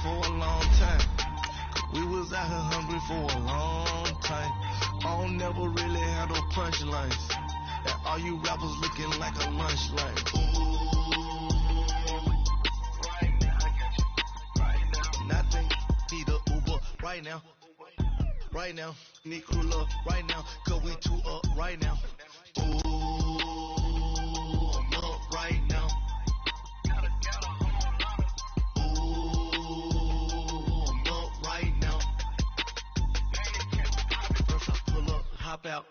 for a long time. We was out here hungry for a long time. I don't never really had no punchlines. And all you rappers looking like a lunch line. Right now, I got you. Right now, nothing. Need a Uber right now. Right now, need crew up right now. Cause we two up right now. Ooh, I'm up right now. Ooh, I'm up right now. First I pull up, hop out,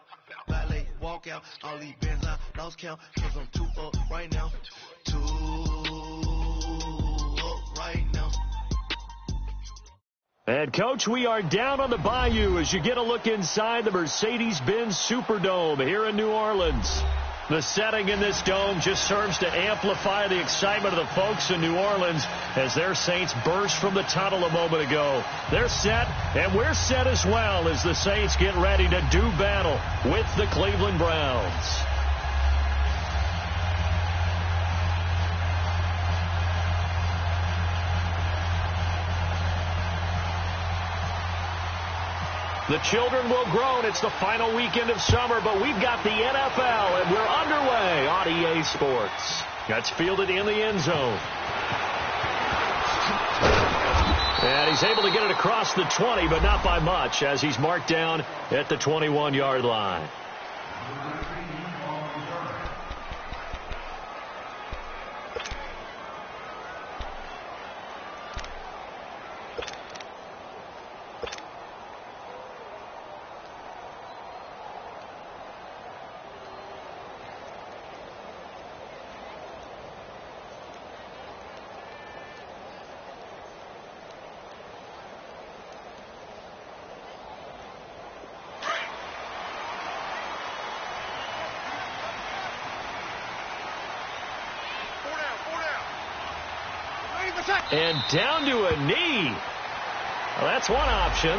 ballet, walk out. All these bands I lost count. Cause I'm two up right now. Two up right now. And, Coach, we are down on the bayou as you get a look inside the Mercedes-Benz Superdome here in New Orleans. The setting in this dome just serves to amplify the excitement of the folks in New Orleans as their Saints burst from the tunnel a moment ago. They're set, and we're set as well as the Saints get ready to do battle with the Cleveland Browns. The children will groan. It's the final weekend of summer, but we've got the NFL, and we're underway on EA Sports. That's fielded in the end zone. And he's able to get it across the 20, but not by much, as he's marked down at the 21-yard line. And down to a knee. Well, that's one option.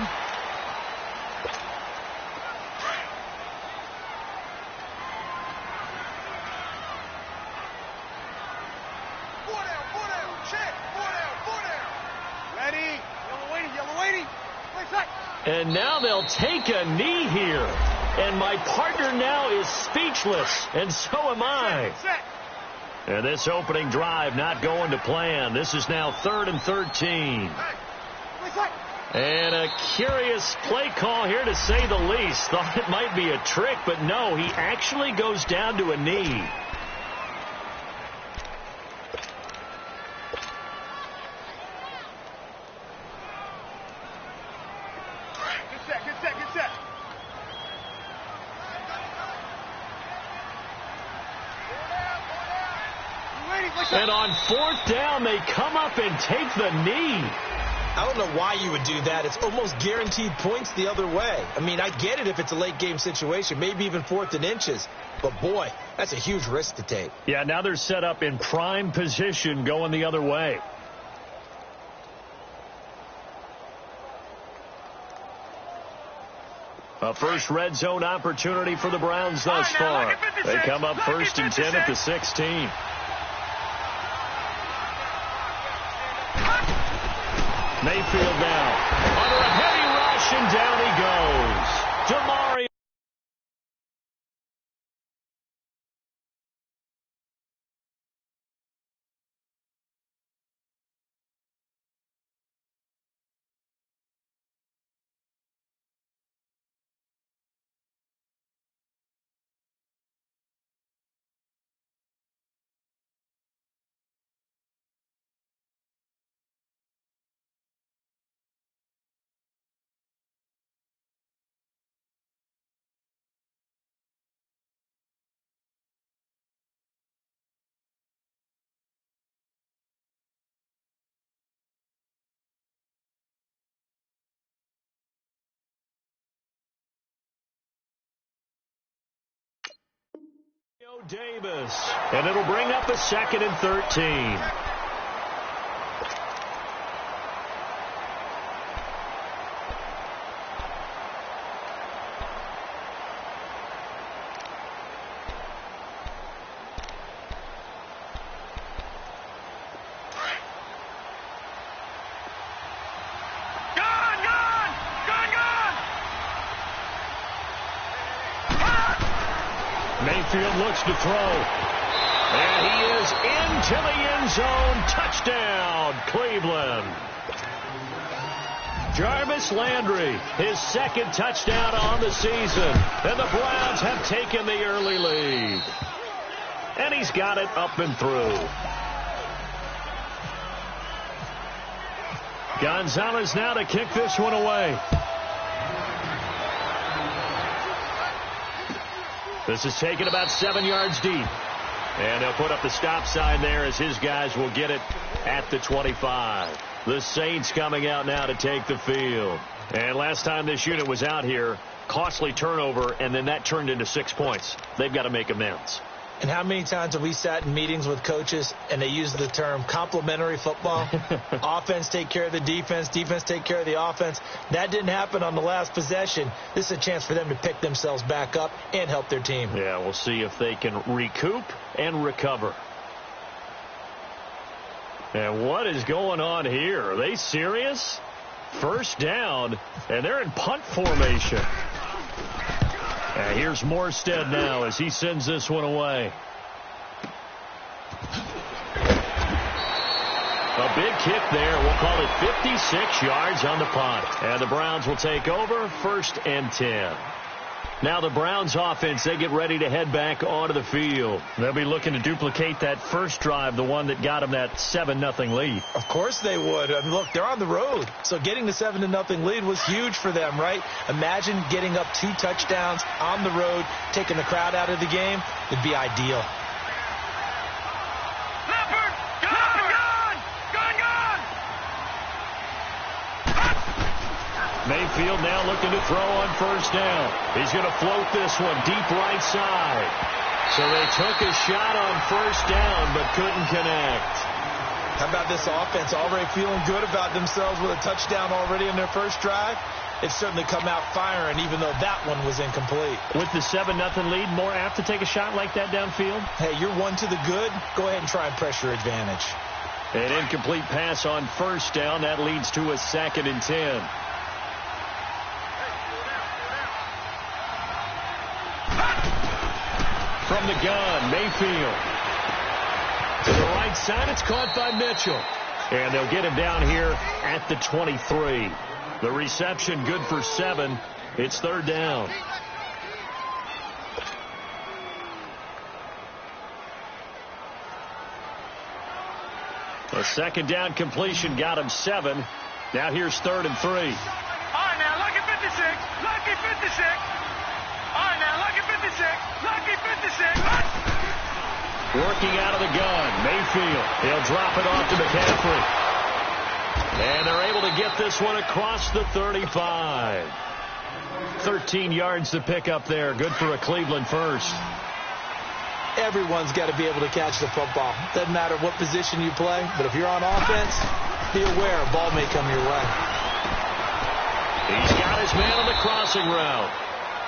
And now they'll take a knee here. And my partner now is speechless, and so am I. And this opening drive not going to plan. This is now 3rd and 13. And a curious play call here, to say the least. Thought it might be a trick, but no, he actually goes down to a knee. And on 4th down, they come up and take the knee. I don't know why you would do that. It's almost guaranteed points the other way. I mean, I get it if it's a late-game situation, maybe even 4th and inches. But, boy, that's a huge risk to take. Yeah, now they're set up in prime position going the other way. A first red zone opportunity for the Browns thus far. They come up 1st and 10 at the 16. Mayfield now under a heavy rush, and down he goes. Damari. Davis, and it'll bring up a 2nd and 13. Mayfield looks to throw. And he is into the end zone. Touchdown, Cleveland. Jarvis Landry, his second touchdown on the season. And the Browns have taken the early lead. And he's got it up and through. Gonzalez now to kick this one away. This is taken about 7 yards deep. And they'll put up the stop sign there as his guys will get it at the 25. The Saints coming out now to take the field. And last time this unit was out here, costly turnover, and then that turned into 6 points. They've got to make amends. And how many times have we sat in meetings with coaches and they use the term complementary football? Offense take care of the defense, defense take care of the offense. That didn't happen on the last possession. This is a chance for them to pick themselves back up and help their team. Yeah, we'll see if they can recoup and recover. And what is going on here? Are they serious? First down, and they're in punt formation. And here's Morstead now as he sends this one away. A big kick there. We'll call it 56 yards on the punt. And the Browns will take over, 1st and 10. Now the Browns offense, they get ready to head back onto the field. They'll be looking to duplicate that first drive, the one that got them that 7-0 lead. Of course they would. I mean, look, they're on the road. So getting the 7-0 lead was huge for them, right? Imagine getting up 2 touchdowns on the road, taking the crowd out of the game. It'd be ideal. Mayfield now looking to throw on first down. He's going to float this one deep right side. So they took a shot on first down but couldn't connect. How about this offense already feeling good about themselves with a touchdown already in their first drive? They've certainly come out firing even though that one was incomplete. With the 7-0 lead, more apt to take a shot like that downfield? Hey, you're one to the good. Go ahead and try and pressure advantage. An incomplete pass on first down. That leads to a 2nd and 10. From the gun, Mayfield. To the right side, it's caught by Mitchell. And they'll get him down here at the 23. The reception good for 7. It's 3rd down. A 2nd down completion got him 7. Now here's 3rd and 3. All right, now, lucky 56. Lucky 56. All right, now, lucky 56. Lucky 56. Working out of the gun, Mayfield. He'll drop it off to McCaffrey. And they're able to get this one across the 35. 13 yards to pick up there. Good for a Cleveland first. Everyone's got to be able to catch the football. Doesn't matter what position you play, but if you're on offense, be aware a ball may come your way. He's got his man on the crossing route.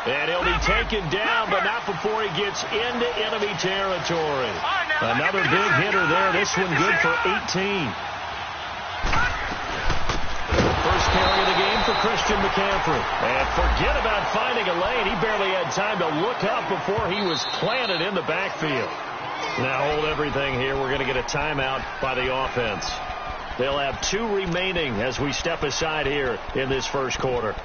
And he'll be taken down, but not before he gets into enemy territory. Another big hitter there. This one good for 18. First carry of the game for Christian McCaffrey. And forget about finding a lane. He barely had time to look up before he was planted in the backfield. Now hold everything here. We're going to get a timeout by the offense. They'll have 2 remaining as we step aside here in this first quarter.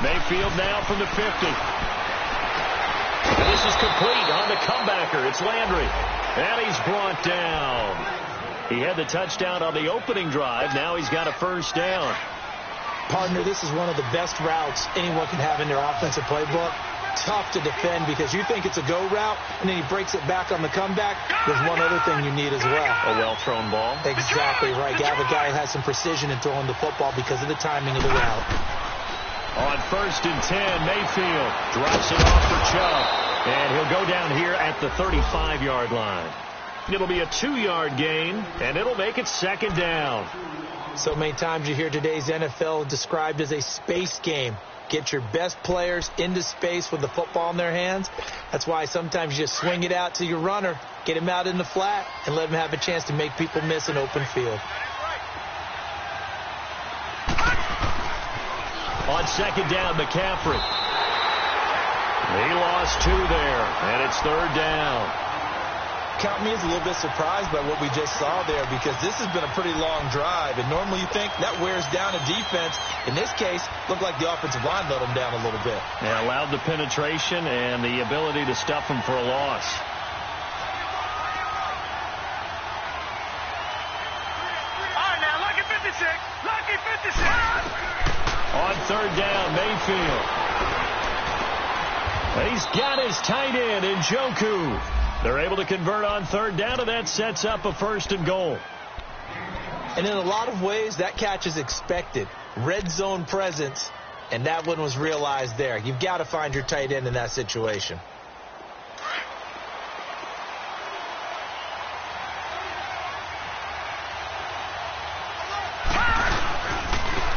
Mayfield now from the 50. And this is complete on the comebacker. It's Landry. And he's brought down. He had the touchdown on the opening drive. Now he's got a first down. Partner, this is one of the best routes anyone can have in their offensive playbook. tough to defend because you think it's a go route, and then he breaks it back on the comeback. There's one other thing you need as well. A well-thrown ball. Exactly right. You have a guy who has some precision in throwing the football because of the timing of the route. On 1st and 10, Mayfield drops it off for Chubb, and he'll go down here at the 35-yard line. It'll be a 2-yard gain, and it'll make it 2nd down. So many times you hear today's NFL described as a space game. Get your best players into space with the football in their hands. That's why sometimes you just swing it out to your runner, get him out in the flat, and let him have a chance to make people miss an open field. On 2nd down, McCaffrey. He lost 2 there, and it's 3rd down. Count me as a little bit surprised by what we just saw there because this has been a pretty long drive, and normally you think that wears down a defense. In this case, looked like the offensive line let them down a little bit. Yeah, allowed the penetration and the ability to stuff them for a loss. All right, now, lucky 56. Lucky 56. On 3rd down, Mayfield. He's got his tight end in Njoku. They're able to convert on 3rd down, and that sets up a 1st and goal. And in a lot of ways, that catch is expected. Red zone presence, and that one was realized there. You've got to find your tight end in that situation.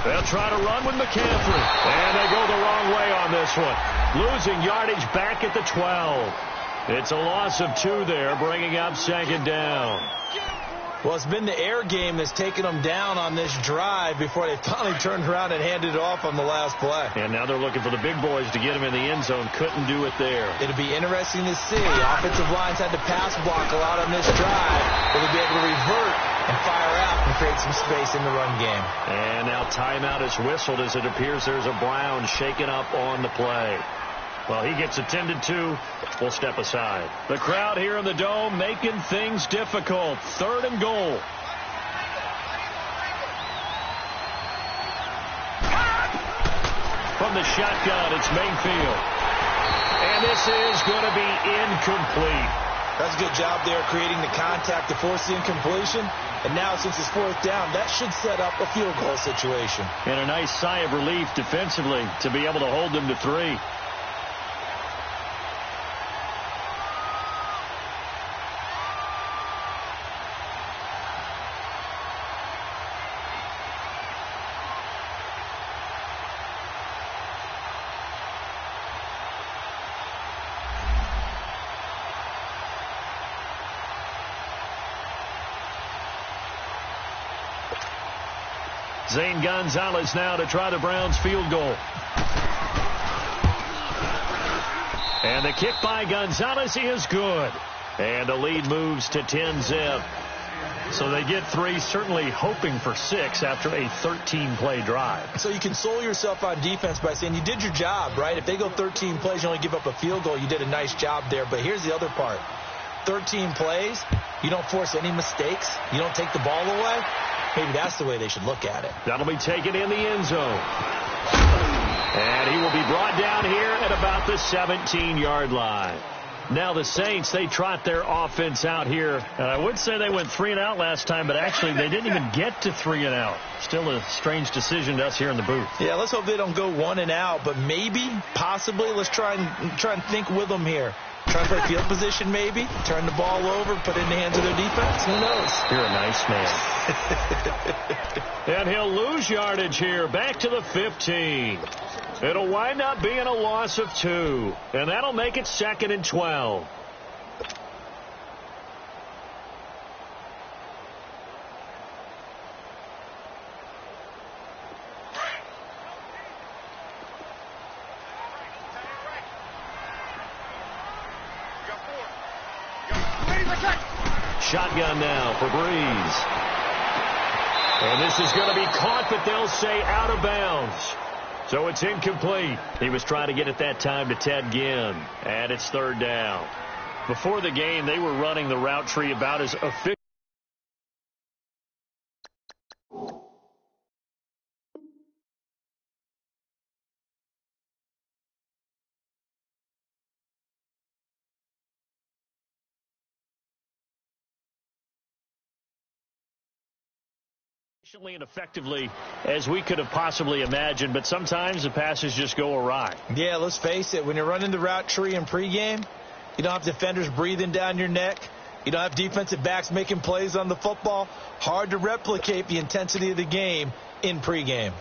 They'll try to run with McCaffrey, and they go the wrong way on this one. Losing yardage back at the 12. It's a loss of 2 there, bringing up 2nd down. Well, it's been the air game that's taken them down on this drive before they finally turned around and handed it off on the last play. And now they're looking for the big boys to get him in the end zone. Couldn't do it there. It'll be interesting to see. Offensive lines had to pass block a lot on this drive. Will they be able to revert and fire out and create some space in the run game? And now timeout is whistled as it appears there's a Brown shaken up on the play. Well, he gets attended to. We'll step aside. The crowd here in the Dome making things difficult. 3rd and goal. From the shotgun, it's Mayfield. And this is going to be incomplete. That's a good job there creating the contact to force the incompletion. And now, since it's 4th down, that should set up a field goal situation. And a nice sigh of relief defensively to be able to hold them to 3. Zane Gonzalez now to try the Browns field goal. And the kick by Gonzalez is good. And the lead moves to 10-zip. So they get 3, certainly hoping for 6 after a 13-play drive. So you console yourself on defense by saying you did your job, right? If they go 13 plays, you only give up a field goal, you did a nice job there. But here's the other part. 13 plays, you don't force any mistakes, you don't take the ball away. Maybe that's the way they should look at it. That'll be taken in the end zone. And he will be brought down here at about the 17-yard line. Now the Saints, they trot their offense out here. And I would say they went 3 and out last time, but actually they didn't even get to 3 and out. Still a strange decision to us here in the booth. Yeah, let's hope they don't go 1 and out, but maybe, possibly, let's try and think with them here. Try and play field position maybe, turn the ball over, put it in the hands of their defense. Who knows? You're a nice man. And he'll lose yardage here, back to the 15. It'll wind up being a loss of 2, and that'll make it 2nd and 12. Shotgun now for Breeze. And this is going to be caught, but they'll say out of bounds. So it's incomplete. He was trying to get it that time to Ted Ginn. And it's 3rd down. Before the game, they were running the route tree about as efficient. efficiently and effectively as we could have possibly imagined, but sometimes the passes just go awry. Yeah, let's face it. When you're running the route tree in pregame, you don't have defenders breathing down your neck. You don't have defensive backs making plays on the football. Hard to replicate the intensity of the game in pregame.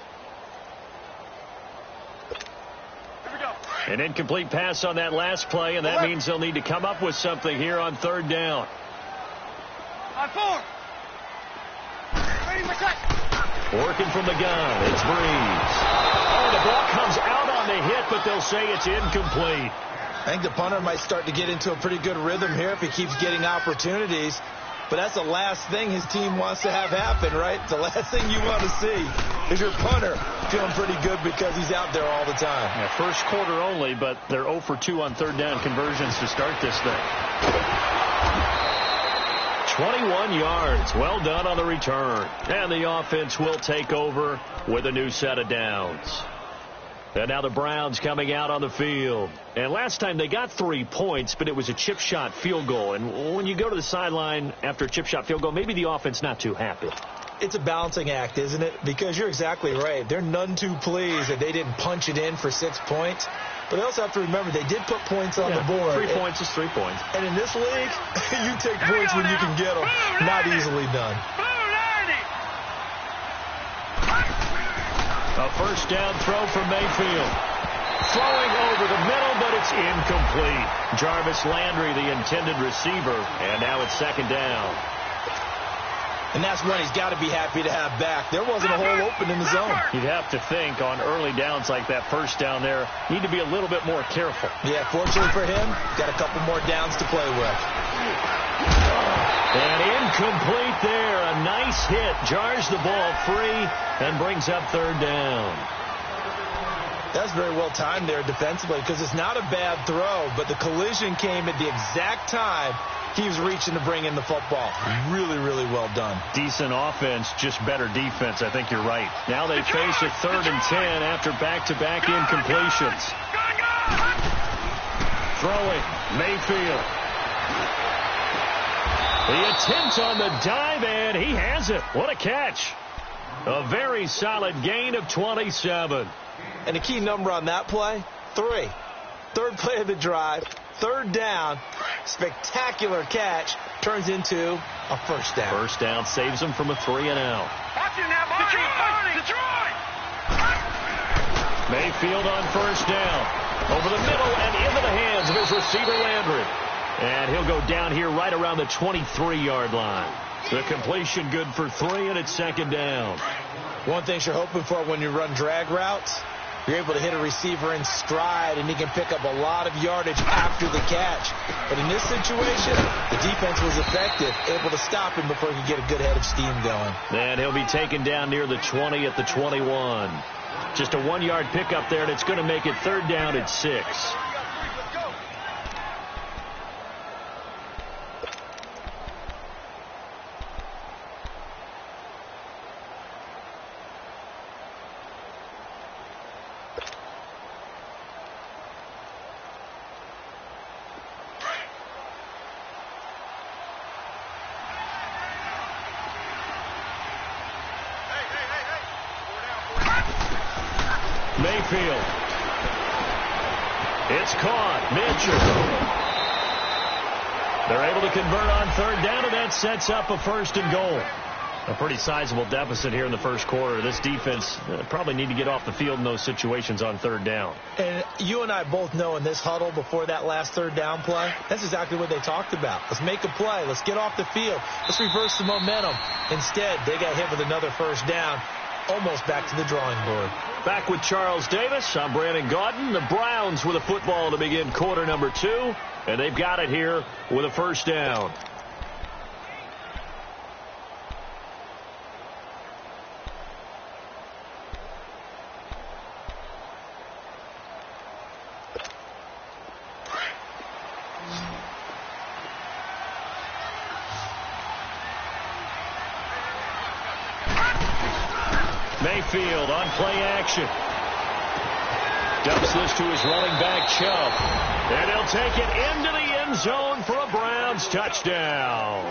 An incomplete pass on that last play, and that means they'll need to come up with something here on third down. On 4. Ready for touch. Working from the gun, it's Breeze. Oh, the ball comes out on the hit, but they'll say it's incomplete. I think the punter might start to get into a pretty good rhythm here if he keeps getting opportunities. But that's the last thing his team wants to have happen, right? The last thing you want to see is your punter feeling pretty good because he's out there all the time. Yeah, first quarter only, but they're 0 for 2 on third down conversions to start this thing. 21 yards. Well done on the return. And the offense will take over with a new set of downs. And now the Browns coming out on the field. And last time they got 3 points, but it was a chip shot field goal. And when you go to the sideline after a chip shot field goal, maybe the offense not too happy. It's a balancing act, isn't it? Because you're exactly right. They're none too pleased that they didn't punch it in for 6 points. But they also have to remember they did put points on the board. 3 points is 3 points. And in this league, you take points when you can get them. Not easily done. A first down throw for Mayfield. Throwing over the middle, but it's incomplete. Jarvis Landry, the intended receiver, and now it's second down. And that's one he's got to be happy to have back. There wasn't a hole open in the zone. You'd have to think on early downs like that first down there, need to be a little bit more careful. Yeah, fortunately for him, got a couple more downs to play with. And incomplete there. A nice hit. Jars the ball free and brings up third down. That's very well timed there defensively because it's not a bad throw, but the collision came at the exact time he was reaching to bring in the football. Really, really well done. Decent offense, just better defense. I think you're right. Now they face a 3rd and 10 after back-to-back incompletions. Throwing, Mayfield. The attempt on the dive, and he has it. What a catch. A very solid gain of 27. And the key number on that play, 3. Third play of the drive, third down, spectacular catch, turns into a first down. First down saves him from a 3 and out. Detroit! Mayfield on first down. Over the middle and into the hands of his receiver Landry. And he'll go down here right around the 23-yard line. The completion good for 3, and it's second down. One thing you're hoping for when you run drag routes, you're able to hit a receiver in stride, and he can pick up a lot of yardage after the catch. But in this situation, the defense was effective, able to stop him before he could get a good head of steam going. And he'll be taken down near the 20 at the 21. Just a 1-yard pickup there, and it's going to make it third down at 6. Mayfield. It's caught. Mitchell. They're able to convert on third down, and that sets up a 1st and goal. A pretty sizable deficit here in the first quarter. This defense probably need to get off the field in those situations on third down. And you and I both know in this huddle before that last third down play, that's exactly what they talked about. Let's make a play. Let's get off the field. Let's reverse the momentum. Instead, they got hit with another first down. Almost back to the drawing board. Back with Charles Davis. I'm Brandon Gaudin. The Browns with a football to begin quarter number 2. And they've got it here with a first down. Mayfield on play action. Dumps this to his running back, Chubb. And he'll take it into the end zone for a Browns touchdown.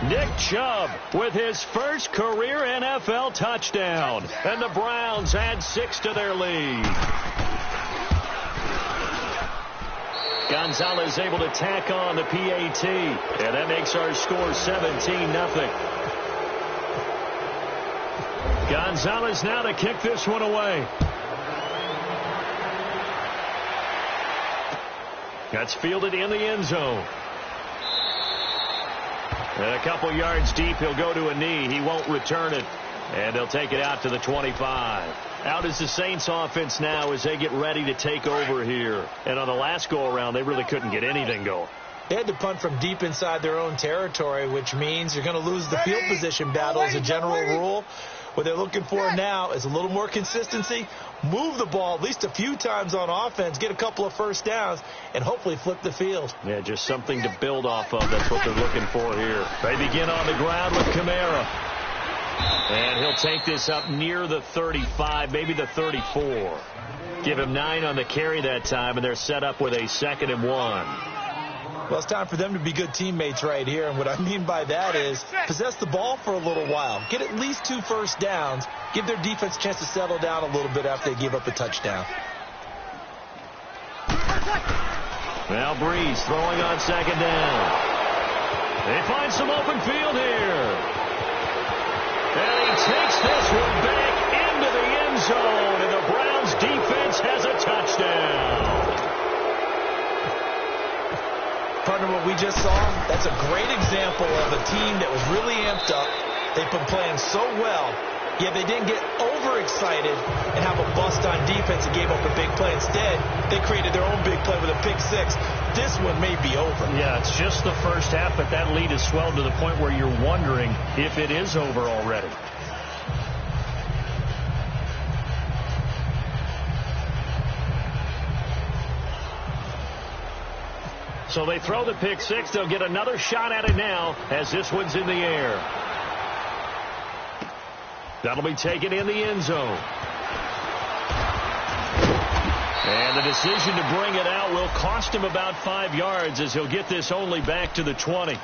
Nick Chubb with his first career NFL touchdown. And the Browns add 6 to their lead. Gonzalez able to tack on the PAT. And that makes our score 17-0. Gonzalez now to kick this one away. That's fielded in the end zone. And a couple yards deep, he'll go to a knee. He won't return it. And they'll take it out to the 25. Out is the Saints offense now as they get ready to take over here. And on the last go-around, they really couldn't get anything going. They had to punt from deep inside their own territory, which means you're going to lose the field position battle as a general rule. What they're looking for now is a little more consistency, move the ball at least a few times on offense, get a couple of first downs, and hopefully flip the field. Yeah, just something to build off of. That's what they're looking for here. They begin on the ground with Kamara. And he'll take this up near the 35, maybe the 34. Give him 9 on the carry that time, and they're set up with a 2nd and 1. Well, it's time for them to be good teammates right here. And what I mean by that is possess the ball for a little while. Get at least 2 first downs. Give their defense a chance to settle down a little bit after they give up a touchdown. Now Breeze throwing on 2nd down. They find some open field here. And he takes this one back into the end zone. And the Browns defense has a touchdown. Partner, what we just saw, that's a great example of a team that was really amped up. They've been playing so well, yet they didn't get overexcited and have a bust on defense and gave up a big play. Instead, they created their own big play with a pick 6. This one may be over. Yeah, it's just the first half, but that lead has swelled to the point where you're wondering if it is over already. So they throw the pick 6. They'll get another shot at it now as this one's in the air. That'll be taken in the end zone. And the decision to bring it out will cost him about 5 yards as he'll get this only back to the 20.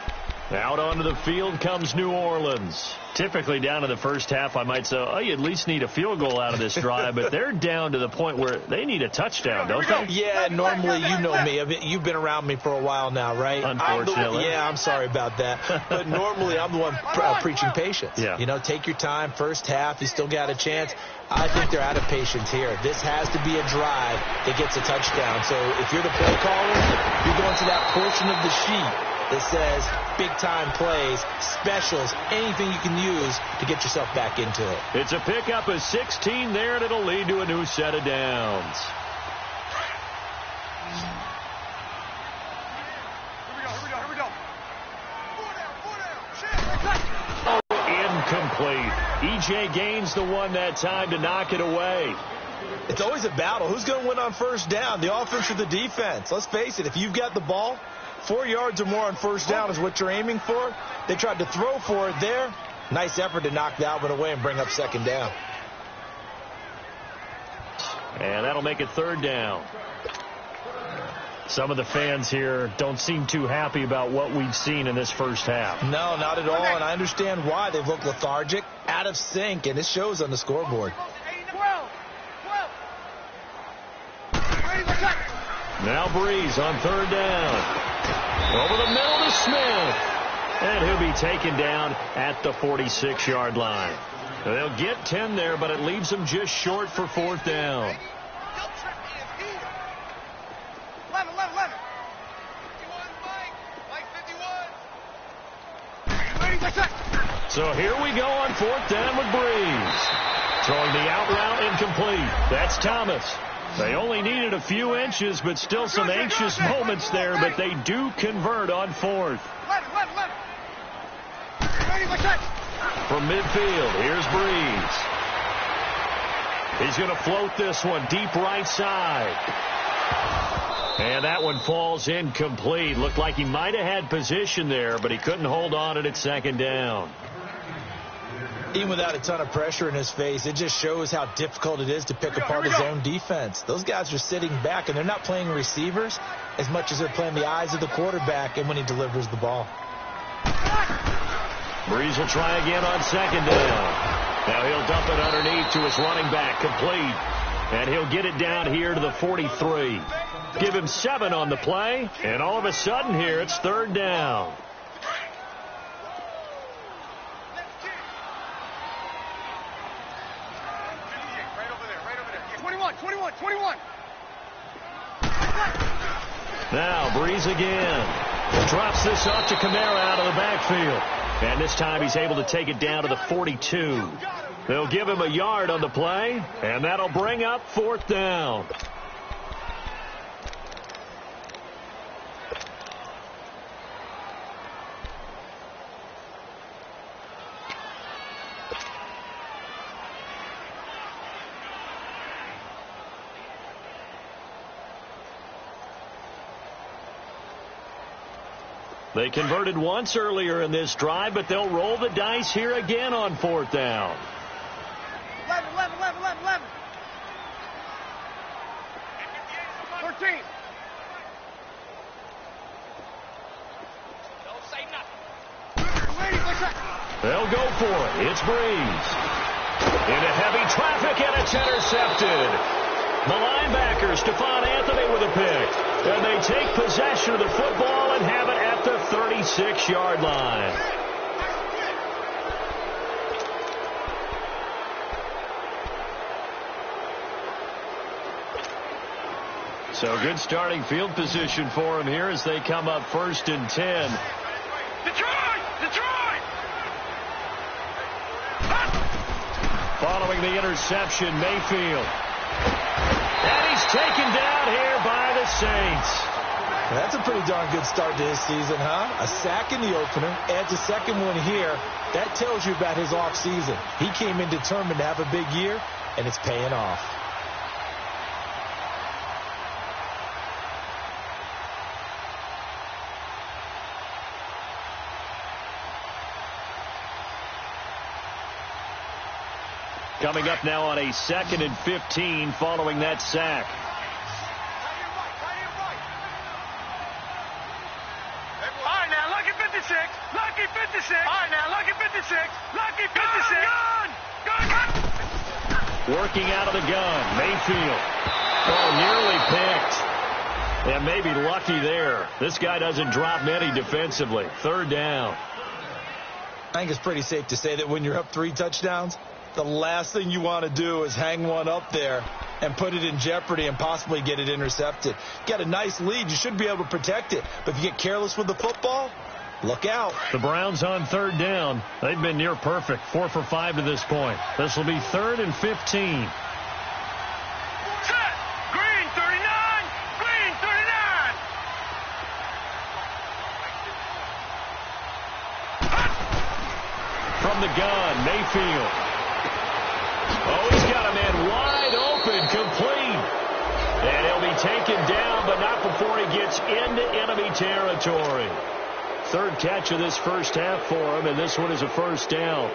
Out onto the field comes New Orleans. Typically down in the first half, I might say, oh, you at least need a field goal out of this drive, but they're down to the point where they need a touchdown, don't they? Yeah, normally, you know me. You've been around me for a while now, right? Unfortunately. I'm sorry about that. But normally, I'm the one preaching patience. Yeah. You know, take your time. First half, you still got a chance. I think they're out of patience here. This has to be a drive that gets a touchdown. So if you're the play caller, you're going to that portion of the sheet that says big-time plays, specials, anything you can use to get yourself back into it. It's a pickup of 16 there, and it'll lead to a new set of downs. Here we go. Oh, incomplete. E.J. Gaines the one that time to knock it away. It's always a battle. Who's going to win on first down, the offense or the defense? Let's face it, if you've got the ball, 4 yards or more on first down is what you're aiming for. They tried to throw for it there. Nice effort to knock that one away and bring up 2nd down. And that'll make it 3rd down. Some of the fans here don't seem too happy about what we've seen in this first half. No, not at all, and I understand why. They've looked lethargic, out of sync, and it shows on the scoreboard. Now Breeze on 3rd down. Over the middle to Smith. And he'll be taken down at the 46-yard line. They'll get 10 there, but it leaves them just short for 4th down. 11. So here we go on 4th down with Breeze. Throwing the out route incomplete. That's Thomas. They only needed a few inches, but still some anxious moments there, but they do convert on 4th. From midfield, here's Breeze. He's going to float this one deep right side. And that one falls incomplete. Looked like he might have had position there, but he couldn't hold on it at 2nd down. Even without a ton of pressure in his face, it just shows how difficult it is to pick apart his own defense. Those guys are sitting back, and they're not playing receivers as much as they're playing the eyes of the quarterback and when he delivers the ball. Breeze will try again on second down. Now he'll dump it underneath to his running back, complete. And he'll get it down here to the 43. Give him 7 on the play, and all of a sudden here it's third down. Now Breeze again. Drops this off to Kamara out of the backfield. And this time he's able to take it down to the 42. They'll give him a yard on the play, and that'll bring up fourth down. They converted once earlier in this drive, but they'll roll the dice here again on fourth down. 11. 13. Don't say nothing. They'll go for it. It's Breeze. Into heavy traffic, and it's intercepted. The linebacker, Stephon Anthony, with a pick. And they take possession of the football and have it at the 36-yard line. So good starting field position for him here as they come up 1st and 10. Detroit! Following the interception, Mayfield. And he's taken down here by the Saints. That's a pretty darn good start to his season, huh? A sack in the opener, adds a second one here. That tells you about his offseason. He came in determined to have a big year, and it's paying off. Coming up now on a 2nd and 15 following that sack. All right, now, lucky 56. Lucky 56. All right, now, lucky 56. Lucky 56. Gun! Working out of the gun, Mayfield. Oh, nearly picked. And maybe lucky there. This guy doesn't drop many defensively. Third down. I think it's pretty safe to say that when you're up 3 touchdowns, the last thing you want to do is hang one up there and put it in jeopardy and possibly get it intercepted. Get a nice lead. You should be able to protect it. But if you get careless with the football, look out. The Browns on third down. They've been near perfect. 4 for 5 to this point. This will be 3rd and 15. Set. Green 39. Green 39. From the gun, Mayfield. Oh, he's got a man wide open, complete. And he'll be taken down, but not before he gets into enemy territory. 3rd catch of this first half for him, and this one is a first down.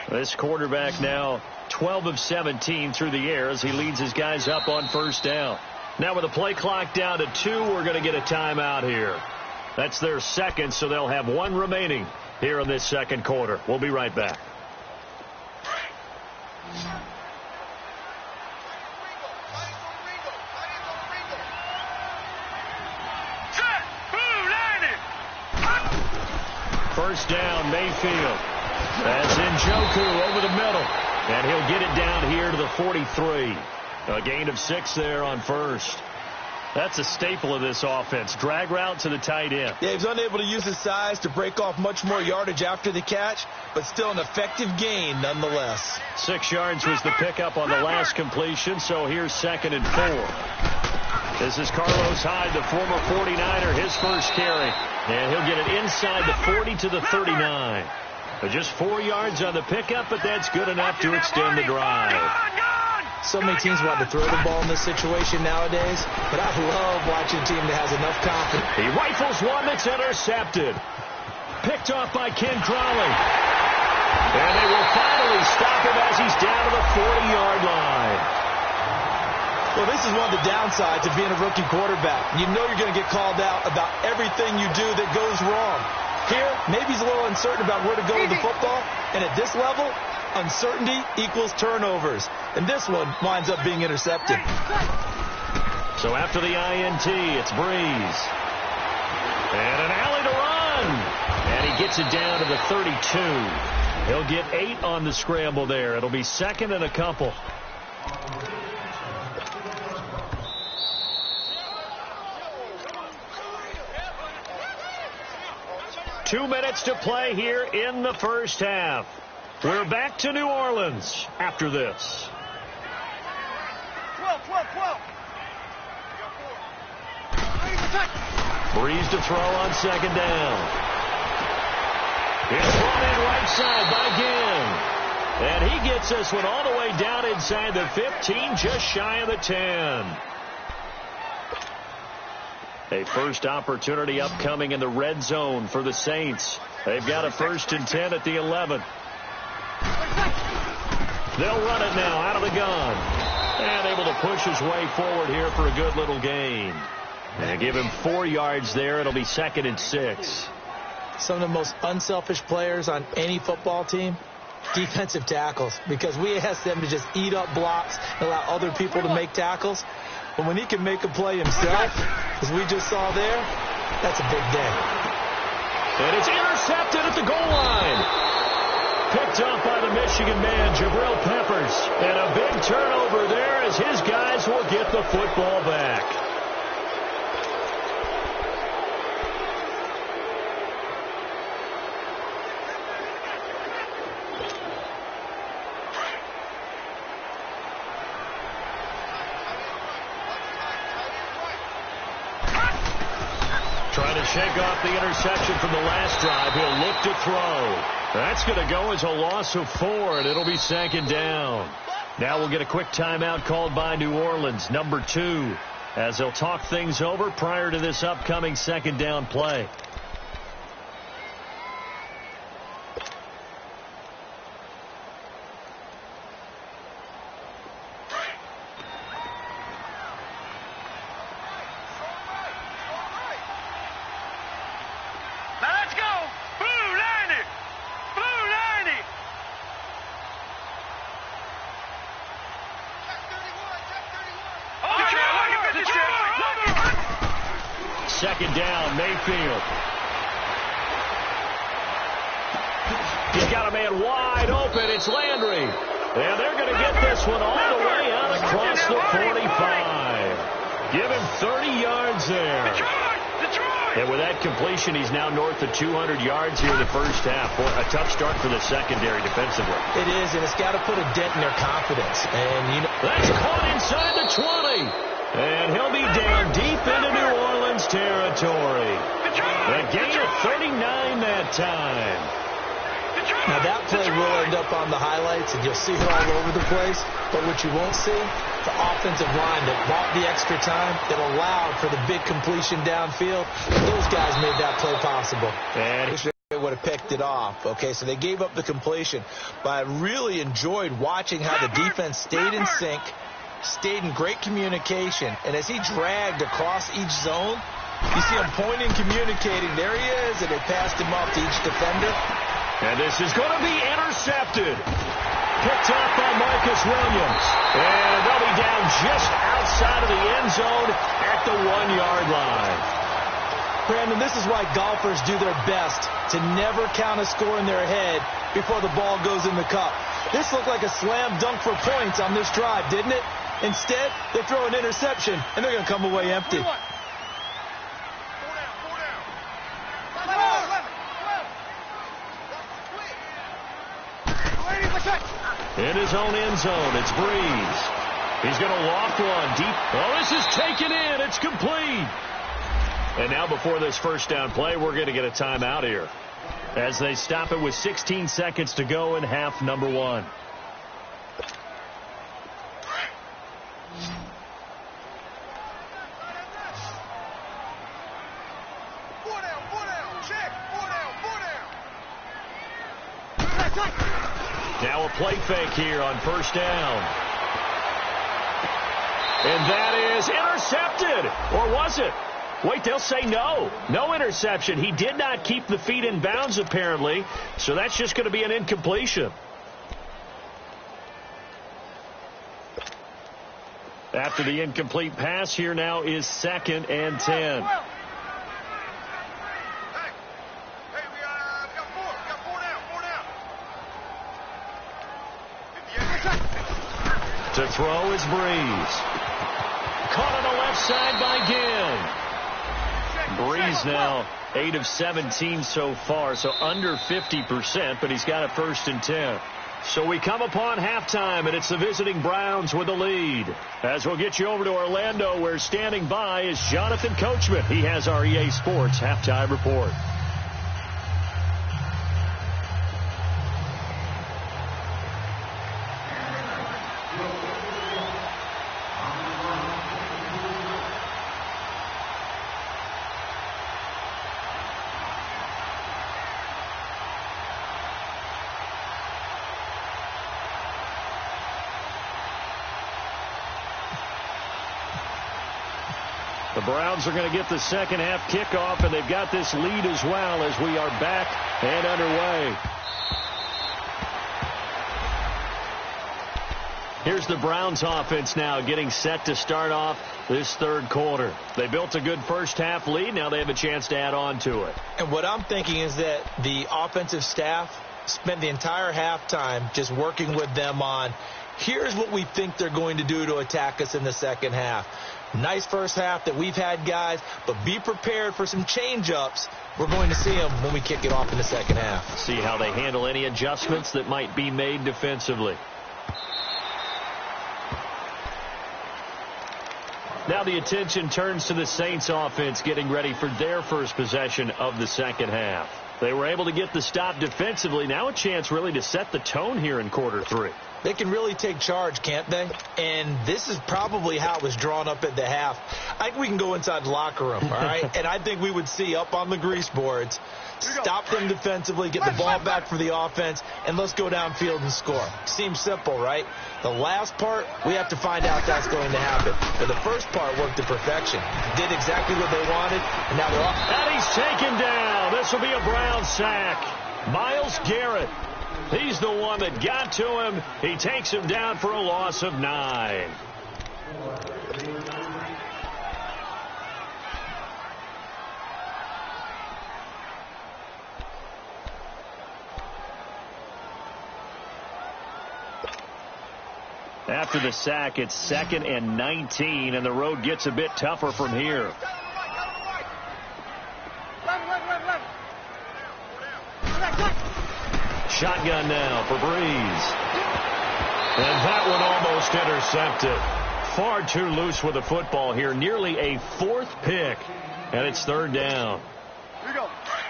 This quarterback now 12 of 17 through the air as he leads his guys up on first down. Now with the play clock down to 2, we're going to get a timeout here. That's their second, so they'll have 1 remaining here in this second quarter. We'll be right back. First down, Mayfield. That's Njoku over the middle. And he'll get it down here to the 43. A gain of 6 there on first. That's a staple of this offense. Drag route to the tight end. Yeah, he's unable to use his size to break off much more yardage after the catch, but still an effective gain nonetheless. 6 yards was the pickup on the last completion, so here's 2nd and 4. This is Carlos Hyde, the former 49er, his first carry. And he'll get it inside the 40 to the 39. Just 4 yards on the pickup, but that's good enough to extend the drive. So many teams want to throw the ball in this situation nowadays, but I love watching a team that has enough confidence. He rifles one that's intercepted. Picked off by Ken Crawley. And they will finally stop him as he's down to the 40-yard line. Well, this is one of the downsides of being a rookie quarterback. You know you're going to get called out about everything you do that goes wrong. Here, maybe he's a little uncertain about where to go with the football, and at this level, uncertainty equals turnovers. And this one winds up being intercepted. So after the INT, it's Breeze. And an alley to run. And he gets it down to the 32. He'll get 8 on the scramble there. It'll be second and a couple. Two minutes to play here in the first half. We're back to New Orleans after this. 12. Breeze to throw on second down. It's brought in right side by Ginn. And he gets this one all the way down inside the 15, just shy of the 10. A first opportunity upcoming in the red zone for the Saints. They've got a 1st and 10 at the 11. They'll run it now out of the gun. And able to push his way forward here for a good little gain. And give him 4 yards there. It'll be 2nd and 6. Some of the most unselfish players on any football team, defensive tackles, because we ask them to just eat up blocks and allow other people to make tackles. But when he can make a play himself, as we just saw there, that's a big day. And it's intercepted at the goal line. Picked up by the Michigan man, Jabril Peppers. And a big turnover there as his guys will get the football back. Trying to shake off the interception from the last drive. He'll look to throw. That's going to go as a loss of 4, and it'll be 2nd down. Now we'll get a quick timeout called by New Orleans, number 2, as they'll talk things over prior to this upcoming 2nd down play. Second down, Mayfield. He's got a man wide open. It's Landry. And they're going to get this one all the way out across the 45. Give him 30 yards there. And with that completion, he's now north of 200 yards here in the first half. Boy, a tough start for the secondary defensively. It is, and it's got to put a dent in their confidence. And you know, that's caught inside the 20. And he'll be down deep into New Orleans territory. A gain of 39 that time. Now that play will end up on the highlights, and you'll see it all over the place. But what you won't see, the offensive line that bought the extra time, that allowed for the big completion downfield. Those guys made that play possible. And they would have picked it off. Okay, so they gave up the completion. But I really enjoyed watching how the defense stayed in sync, stayed in great communication, and as he dragged across each zone, you see him pointing, communicating. There he is, and they passed him off to each defender. And this is going to be intercepted. Picked off by Marcus Williams. And they'll be down just outside of the end zone at the 1-yard line. Brandon, this is why golfers do their best to never count a score in their head before the ball goes in the cup. This looked like a slam dunk for points on this drive, didn't it? Instead, they throw an interception, and they're going to come away empty. In his own end zone, it's Breeze. He's going to loft one deep. Oh, this is taken in. It's complete. And now before this first down play, we're going to get a timeout here. as they stop it with 16 seconds to go in half number one. Now a play fake here on first down. And that is intercepted. Or was it? Wait, they'll say no. No interception. He did not keep the feet in bounds, apparently. So that's just going to be an incompletion. After the incomplete pass, here now is 2nd and 10. To throw is Breeze. Caught on the left side by Ginn. Breeze now 8 of 17 so far, so under 50%, but he's got a 1st and 10. So we come upon halftime, and it's the visiting Browns with the lead. As we'll get you over to Orlando, where standing by is Jonathan Coachman. He has our EA Sports halftime report. The Browns are going to get the second half kickoff, and they've got this lead as well as we are back and underway. Here's the Browns offense now getting set to start off this third quarter. They built a good first half lead. Now they have a chance to add on to it. And what I'm thinking is that the offensive staff spent the entire halftime just working with them on, here's what we think they're going to do to attack us in the second half. Nice first half that we've had, guys, but be prepared for some change-ups. We're going to see them when we kick it off in the second half. See how they handle any adjustments that might be made defensively. Now the attention turns to the Saints offense getting ready for their first possession of the second half. They were able to get the stop defensively. Now a chance really to set the tone here in quarter three. They can really take charge, can't they? And this is probably how it was drawn up at the half. I think we can go inside the locker room, all right? And I think we would see up on the grease boards, stop them defensively, get the ball back for the offense, and let's go downfield and score. Seems simple, right? The last part, we have to find out that's going to happen. But the first part worked to perfection. Did exactly what they wanted, and now they're off. And he's taken down. This will be a Brown sack. Myles Garrett. He's the one that got to him. He takes him down for a loss of 9. After the sack, it's 2nd and 19, and the road gets a bit tougher from here. Shotgun now for Breeze. And that one almost intercepted. Far too loose with the football here. Nearly a 4th pick. And it's 3rd down.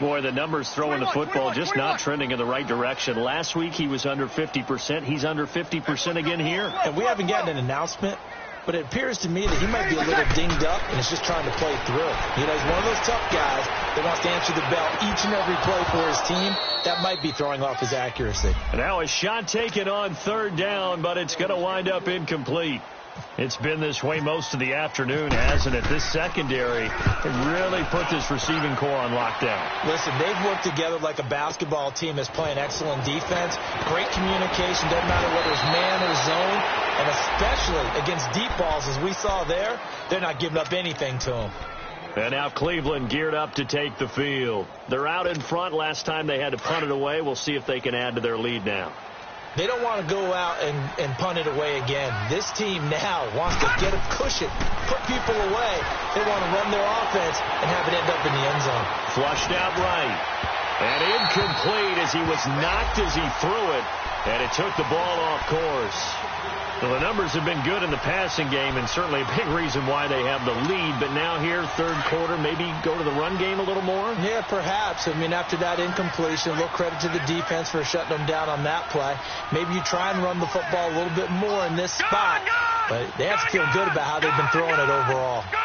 Boy, the numbers throwing the football just not trending in the right direction. Last week he was under 50%. He's under 50% again here. And we haven't gotten an announcement, but it appears to me that he might be a little dinged up and is just trying to play through. You know, he's one of those tough guys that wants to answer the bell each and every play for his team. That might be throwing off his accuracy. Now a shot taken on 3rd down, but it's going to wind up incomplete. It's been this way most of the afternoon, hasn't it? This secondary really put this receiving core on lockdown. Listen, they've worked together like a basketball team that's playing excellent defense. Great communication, doesn't matter whether it's man or zone. And especially against deep balls, as we saw there, they're not giving up anything to them. And now Cleveland geared up to take the field. They're out in front. Last time they had to punt it away. We'll see if they can add to their lead now. They don't want to go out and punt it away again. This team now wants to get a cushion, put people away. They want to run their offense and have it end up in the end zone. Flushed out right. And incomplete as he was knocked as he threw it. And it took the ball off course. Well, the numbers have been good in the passing game, and certainly a big reason why they have the lead. But now here, third quarter, maybe go to the run game a little more? Yeah, perhaps. I mean, after that incompletion, a little credit to the defense for shutting them down on that play. Maybe you try and run the football a little bit more in this spot. But they have to feel good about how they've been throwing it overall. Gone!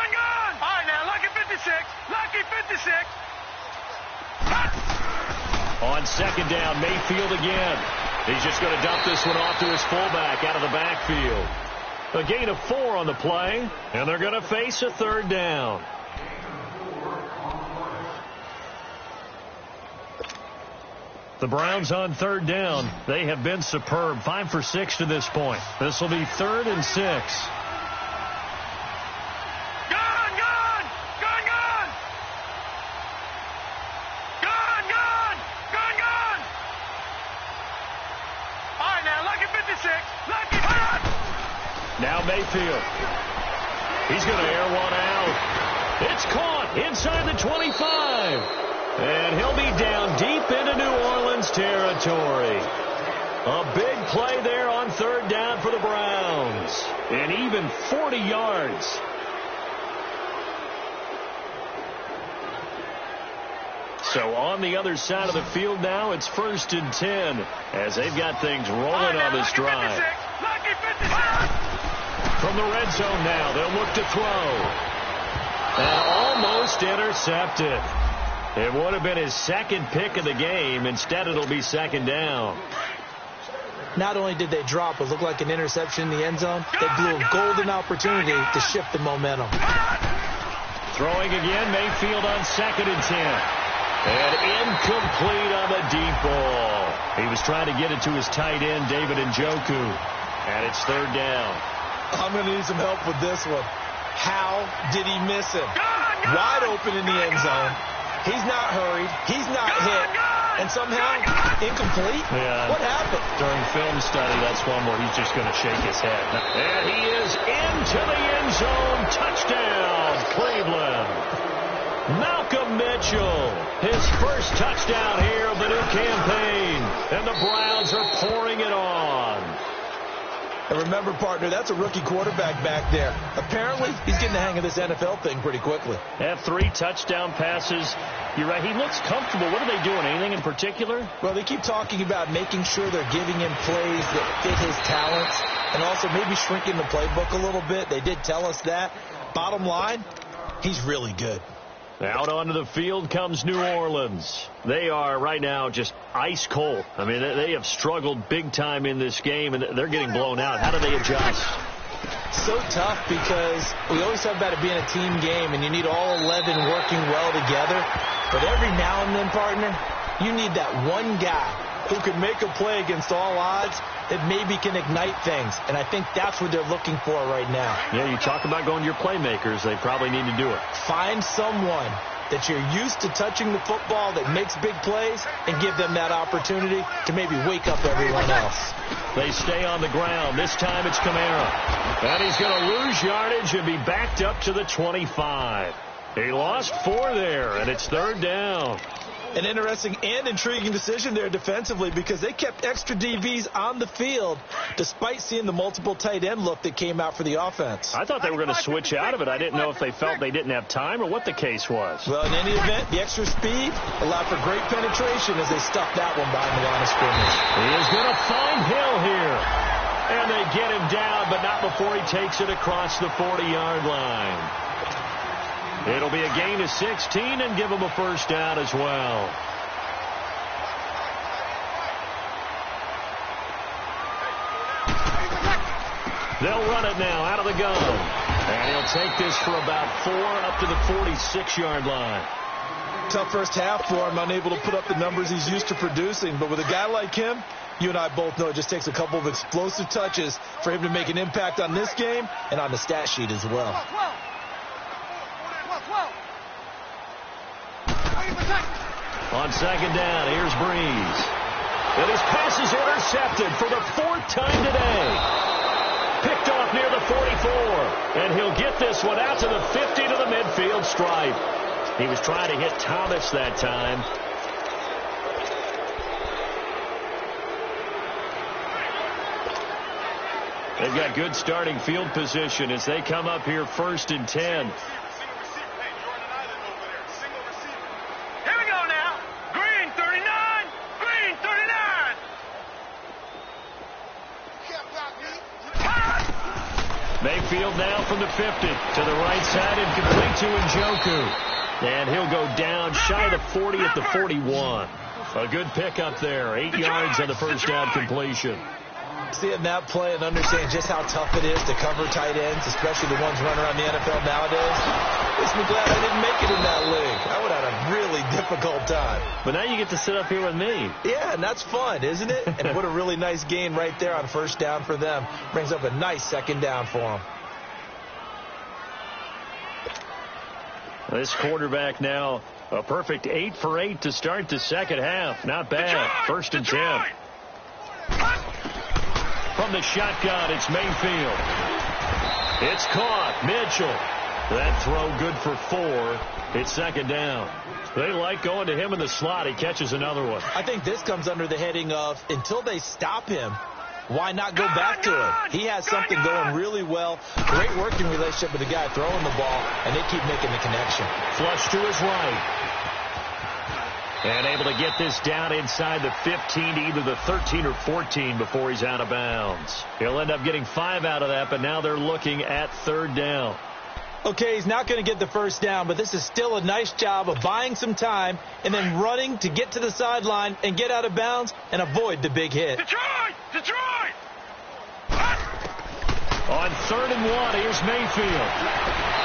All right, now, lucky 56. Lucky 56. On second down, Mayfield again. He's just going to dump this one off to his fullback out of the backfield. A gain of 4 on the play, and they're going to face a third down. The Browns on third down. They have been superb. 5 for 6 to this point. This will be 3rd and 6. Now Mayfield. He's going to air one out. It's caught inside the 25. And he'll be down deep into New Orleans territory. A big play there on third down for the Browns. And even 40 yards. So on the other side of the field now, it's 1st and 10 as they've got things rolling on this drive. From the red zone now, they'll look to throw. And almost intercepted. It would have been his second pick of the game. Instead, it'll be second down. Not only did they drop what looked like an interception in the end zone, they blew a golden opportunity to shift the momentum. Throwing again, Mayfield on 2nd and 10. And incomplete on the deep ball. He was trying to get it to his tight end, David Njoku. And it's third down. I'm going to need some help with this one. How did he miss him? Wide open in the end zone. He's not hurried. He's not hit. And somehow, incomplete? Yeah. What happened? During film study, that's one where he's just going to shake his head. And he is into the end zone. Touchdown, Cleveland. Malcolm Mitchell, his first touchdown here of the new campaign. And the Browns are pouring it on. And remember, partner, that's a rookie quarterback back there. Apparently, he's getting the hang of this NFL thing pretty quickly. Have 3 touchdown passes. You're right. He looks comfortable. What are they doing? Anything in particular? Well, they keep talking about making sure they're giving him plays that fit his talents and also maybe shrinking the playbook a little bit. They did tell us that. Bottom line, he's really good. Out onto the field comes New Orleans. They are right now just ice cold. I mean, they have struggled big time in this game, and they're getting blown out. How do they adjust? So tough because we always talk about it being a team game, and you need all 11 working well together. But every now and then, partner, you need that one guy who can make a play against all odds that maybe can ignite things. And I think that's what they're looking for right now. Yeah, you talk about going to your playmakers. They probably need to do it. Find someone that you're used to touching the football that makes big plays and give them that opportunity to maybe wake up everyone else. They stay on the ground. This time it's Kamara. And he's going to lose yardage and be backed up to the 25. He lost 4 there, and it's third down. An interesting and intriguing decision there defensively because they kept extra DBs on the field despite seeing the multiple tight end look that came out for the offense. I thought they were going to switch out of it. I didn't know if they felt they didn't have time or what the case was. Well, in any event, the extra speed allowed for great penetration as they stuffed that one behind the line of scrimmage. He is going to find Hill here. And they get him down, but not before he takes it across the 40-yard line. It'll be a gain of 16 and give him a first down as well. They'll run it now out of the gun. And he'll take this for about 4 up to the 46-yard line. Tough first half for him, unable to put up the numbers he's used to producing. But with a guy like him, you and I both know it just takes a couple of explosive touches for him to make an impact on this game and on the stat sheet as well. On second down, here's Breeze. And his pass is intercepted for the 4th time today. Picked off near the 44. And he'll get this one out to the 50 to the midfield stripe. He was trying to hit Thomas that time. They've got good starting field position as they come up here 1st and 10. Here we go now. Green 39. Green 39. Mayfield now from the 50 to the right side and complete to Njoku. And he'll go down shy of the 40 at the 41. A good pickup there. 8 yards on the first down completion. Seeing that play and understanding just how tough it is to cover tight ends, especially the ones running around the NFL nowadays, makes me glad I didn't make it in that league. I would have had a really difficult time. But now you get to sit up here with me. Yeah, and that's fun, isn't it? And what a really nice gain right there on first down for them. Brings up a nice second down for them. This quarterback now a perfect 8 for 8 to start the second half. Not bad. 1st and 10. From the shotgun, it's Mayfield. It's caught. Mitchell. That throw good for 4. It's second down. They like going to him in the slot. He catches another one. I think this comes under the heading of until they stop him, why not go back to him? He has something going really well. Great working relationship with the guy throwing the ball, and they keep making the connection. Flush to his right. And able to get this down inside the 15 to either the 13 or 14 before he's out of bounds. He'll end up getting 5 out of that, but now they're looking at 3rd down. Okay, he's not going to get the first down, but this is still a nice job of buying some time and then running to get to the sideline and get out of bounds and avoid the big hit. Detroit! Detroit! On 3rd and 1, here's Mayfield.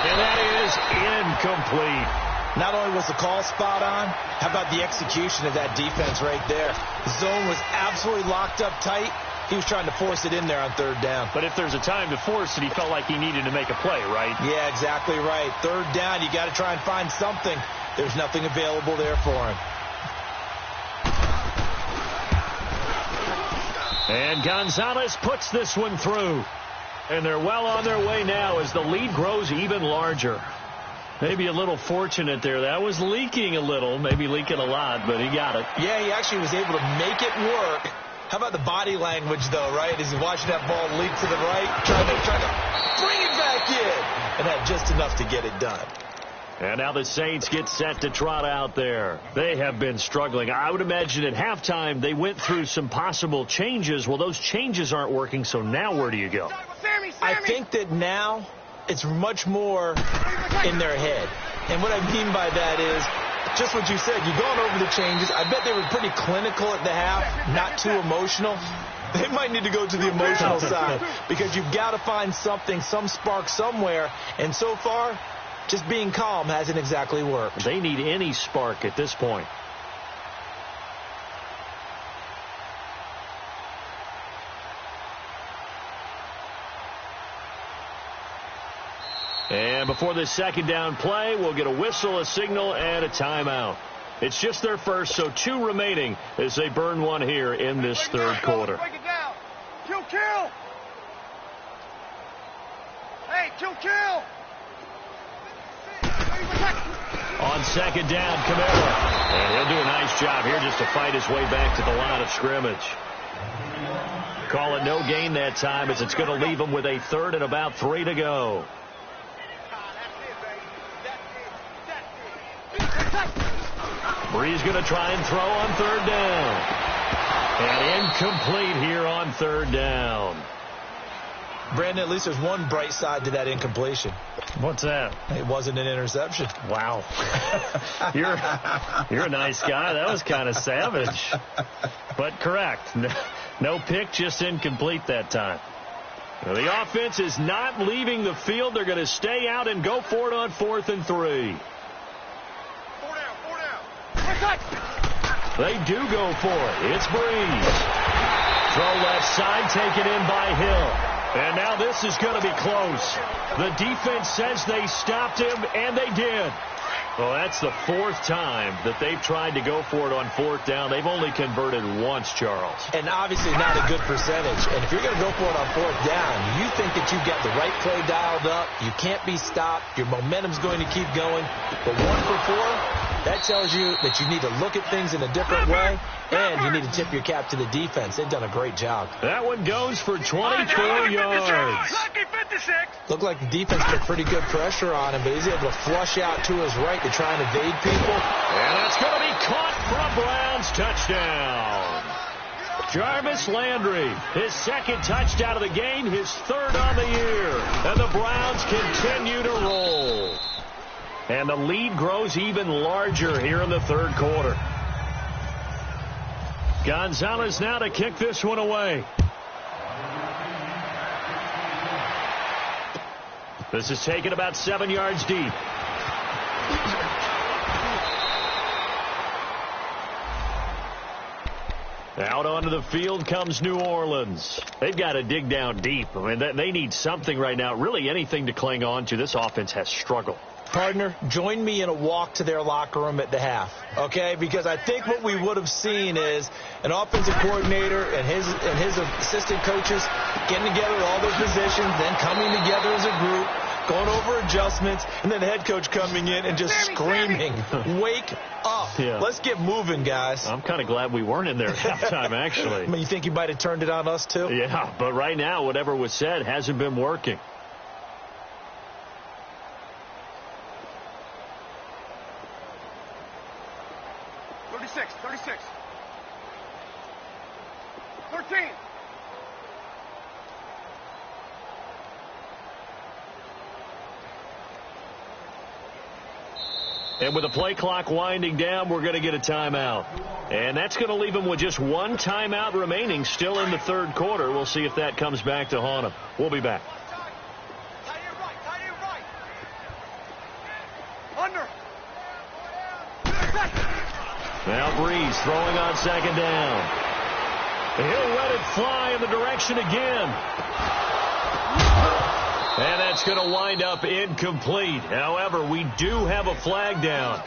And that is incomplete. Not only was the call spot on, how about the execution of that defense right there? The zone was absolutely locked up tight. He was trying to force it in there on 3rd down. But if there's a time to force it, he felt like he needed to make a play, right? Yeah, exactly right. 3rd down, you got to try and find something. There's nothing available there for him. And Gonzalez puts this one through. And they're well on their way now as the lead grows even larger. Maybe a little fortunate there. That was leaking a little, maybe leaking a lot, but he got it. Yeah, he actually was able to make it work. How about the body language, though, right? As he's watching that ball leak to the right, trying to bring it back in. And had just enough to get it done. And now the Saints get set to trot out there. They have been struggling. I would imagine at halftime they went through some possible changes. Well, those changes aren't working, so now where do you go? I think that now it's much more in their head. And what I mean by that is just what you said. You've gone over the changes. I bet they were pretty clinical at the half, not too emotional. They might need to go to the emotional side because you've got to find something, some spark somewhere. And so far, just being calm hasn't exactly worked. They need any spark at this point. And before this second down play, we'll get a whistle, a signal, and a timeout. It's just their first, so 2 remaining as they burn one here in this 3rd quarter. Break it down. Kill. Hey, kill. On 2nd down, Camara. And he'll do a nice job here just to fight his way back to the line of scrimmage. Call it no gain that time as it's going to leave him with a 3rd and about 3 to go. Bree's going to try and throw on 3rd down. And incomplete here on 3rd down. Brandon, at least there's one bright side to that incompletion. What's that? It wasn't an interception. Wow. You're a nice guy. That was kind of savage. But correct. No pick, just incomplete that time. Now, the offense is not leaving the field. They're going to stay out and go for it on 4th and 3. 4 down. They do go for it. It's Breeze. Throw left side, taken in by Hill. And now this is going to be close. The defense says they stopped him, and they did. Well, that's the 4th time that they've tried to go for it on 4th down. They've only converted once, Charles. And obviously not a good percentage. And if you're going to go for it on 4th down, you think that you've got the right play dialed up. You can't be stopped. Your momentum's going to keep going. But 1 for 4, That tells you that you need to look at things in a different way, and you need to tip your cap to the defense. They've done a great job. That one goes for 24 yards. Lucky 56. Looked like the defense put pretty good pressure on him, but he's able to flush out to his right to try and evade people. And that's going to be caught for a Browns touchdown. Jarvis Landry, his second touchdown of the game, his third on the year. And the Browns continue to roll. And the lead grows even larger here in the third quarter. Gonzalez now to kick this one away. This is taken about 7 yards deep. Out onto the field comes New Orleans. They've got to dig down deep. I mean, they need something right now, really anything to cling on to. This offense has struggled. Partner, join me in a walk to their locker room at the half, okay? Because I think what we would have seen is an offensive coordinator and his assistant coaches getting together at all their positions, then coming together as a group, going over adjustments, and then the head coach coming in and just screaming, wake up. Yeah. Let's get moving, guys. I'm kind of glad we weren't in there at halftime, actually. I mean, you think you might have turned it on us, too? Yeah, but right now, whatever was said hasn't been working. And with the play clock winding down, we're going to get a timeout. And that's going to leave them with just one timeout remaining still in the third quarter. We'll see if that comes back to haunt them. We'll be back. Now Breeze throwing on second down. He'll let it fly in the direction again. And that's going to wind up incomplete. However, we do have a flag down.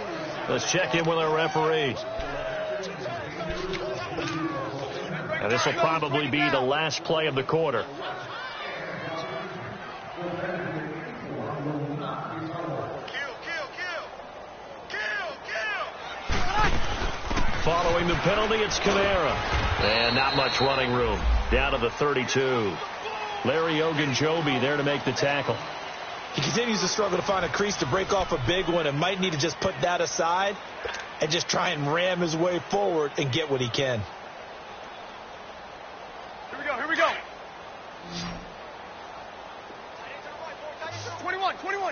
Let's check in with our referee. And this will probably be the last play of the quarter. Following the penalty, it's Kamara. And not much running room. Down to the 32. Larry Ogunjobi there to make the tackle. He continues to struggle to find a crease to break off a big one and might need to just put that aside and just try and ram his way forward and get what he can. Here we go.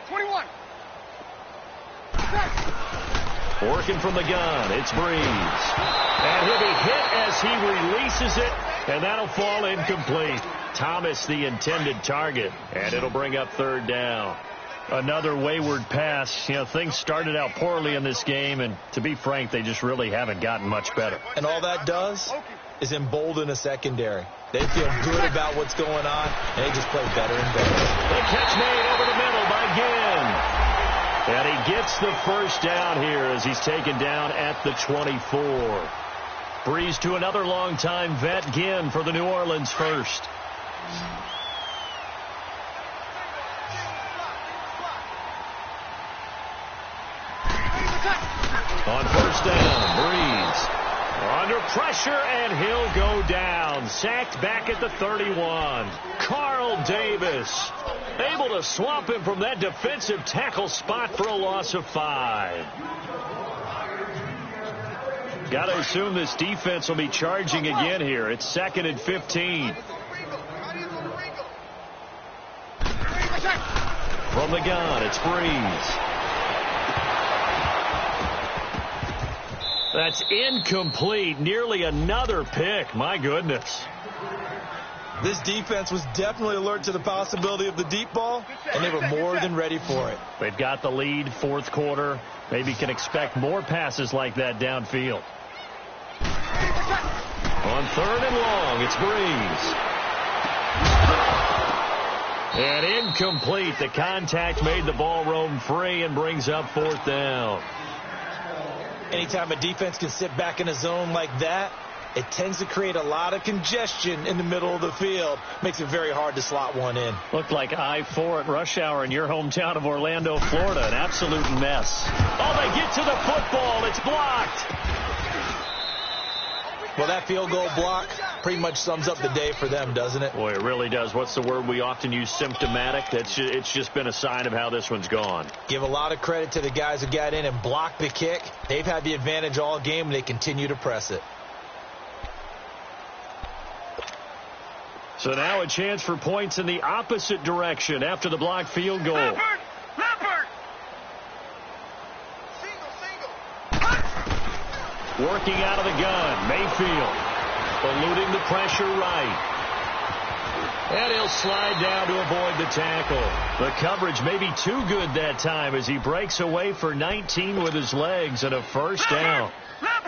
21. Working from the gun, it's Breeze. And he'll be hit as he releases it, and that'll fall incomplete. Thomas, the intended target, and it'll bring up third down. Another wayward pass. You know, things started out poorly in this game, and to be frank, they just really haven't gotten much better. And all that does is embolden a secondary. They feel good about what's going on, and they just play better and better. The catch made over the middle by Ginn. And he gets the first down here as he's taken down at the 24. Breeze to another long-time vet, Ginn, for the New Orleans first. On first down, Breeze under pressure, and he'll go down. Sacked back at the 31. Carl Davis able to swamp him from that defensive tackle spot for a loss of 5. Got to assume this defense will be charging again here. It's 2nd and 15. From the gun, it's Breeze. That's incomplete. Nearly another pick. My goodness. This defense was definitely alert to the possibility of the deep ball, and they were more than ready for it. They've got the lead, fourth quarter. Maybe can expect more passes like that downfield. On third and long, it's Breeze. And incomplete. The contact made the ball roam free and brings up fourth down. Anytime a defense can sit back in a zone like that, it tends to create a lot of congestion in the middle of the field. Makes it very hard to slot one in. Looked like I-4 at rush hour in your hometown of Orlando, Florida. An absolute mess. Oh, they get to the football. It's blocked. Well, that field goal block pretty much sums up the day for them, doesn't it? Boy, it really does. What's the word we often use? Symptomatic. It's just been a sign of how this one's gone. Give a lot of credit to the guys who got in and blocked the kick. They've had the advantage all game, and they continue to press it. So now a chance for points in the opposite direction after the blocked field goal. Leopard! Working out of the gun, Mayfield. Eluding the pressure right. And he'll slide down to avoid the tackle. The coverage may be too good that time as he breaks away for 19 with his legs and a first down.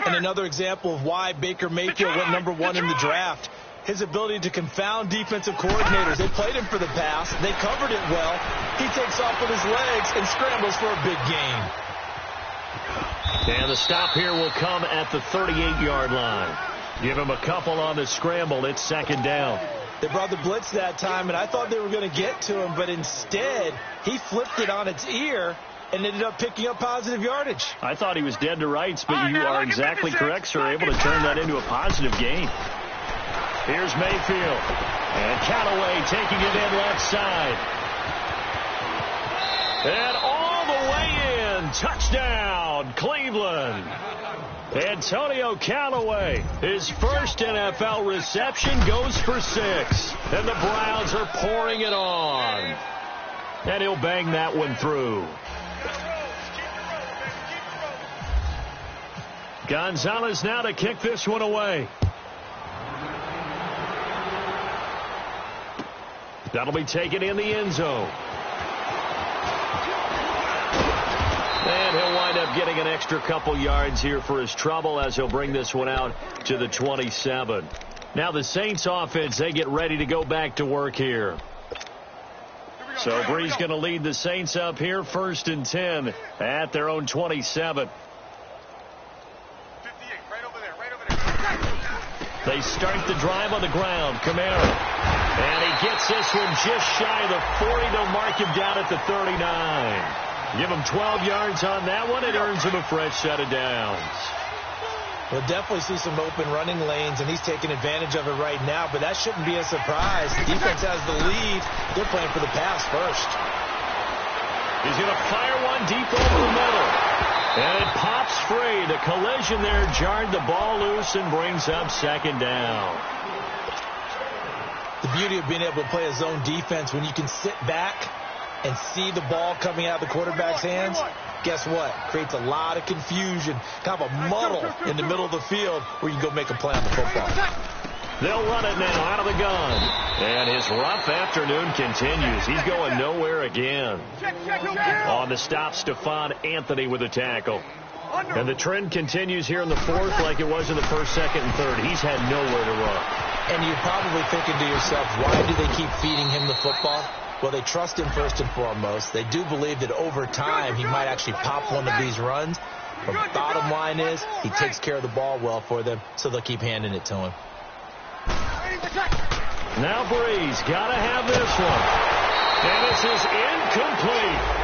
And another example of why Baker Mayfield went number 1 in the draft. His ability to confound defensive coordinators. They played him for the pass. They covered it well. He takes off with his legs and scrambles for a big gain. And the stop here will come at the 38-yard line. Give him a couple on the scramble. It's second down. They brought the blitz that time, and I thought they were going to get to him, but instead he flipped it on its ear and ended up picking up positive yardage. I thought he was dead to rights, but you are exactly correct, sir. Able to turn that into a positive gain. Here's Mayfield. And Callaway taking it in left side. And all the way in. Touchdown, Cleveland. Antonio Callaway, his first NFL reception, goes for 6. And the Browns are pouring it on. And he'll bang that one through. Gonzalez now to kick this one away. That'll be taken in the end zone. And he'll wind up getting an extra couple yards here for his trouble as he'll bring this one out to the 27. Now the Saints offense, they get ready to go back to work here. So Bree's going to lead the Saints up here 1st and 10 at their own 27. They start the drive on the ground. Kamara. And he gets this one just shy of the 40. They'll mark him down at the 39. Give him 12 yards on that one. It earns him a fresh set of downs. We'll definitely see some open running lanes, and he's taking advantage of it right now, but that shouldn't be a surprise. The defense has the lead. They're playing for the pass first. He's going to fire one deep over the middle. And it pops free. The collision there jarred the ball loose and brings up second down. The beauty of being able to play a zone defense when you can sit back and see the ball coming out of the quarterback's hands, guess what? Creates a lot of confusion, kind of a muddle in the middle of the field where you can go make a play on the football. They'll run it now out of the gun. And his rough afternoon continues. He's going nowhere again. On the stop, Stephon Anthony with a tackle. And the trend continues here in the 4th like it was in the 1st, 2nd, and 3rd. He's had nowhere to run. And you're probably thinking to yourself, why do they keep feeding him the football? Well, they trust him first and foremost. They do believe that over time he might actually pop one of these runs. But the bottom line is he takes care of the ball well for them, so they'll keep handing it to him. Now Breeze got to have this one. And this is incomplete.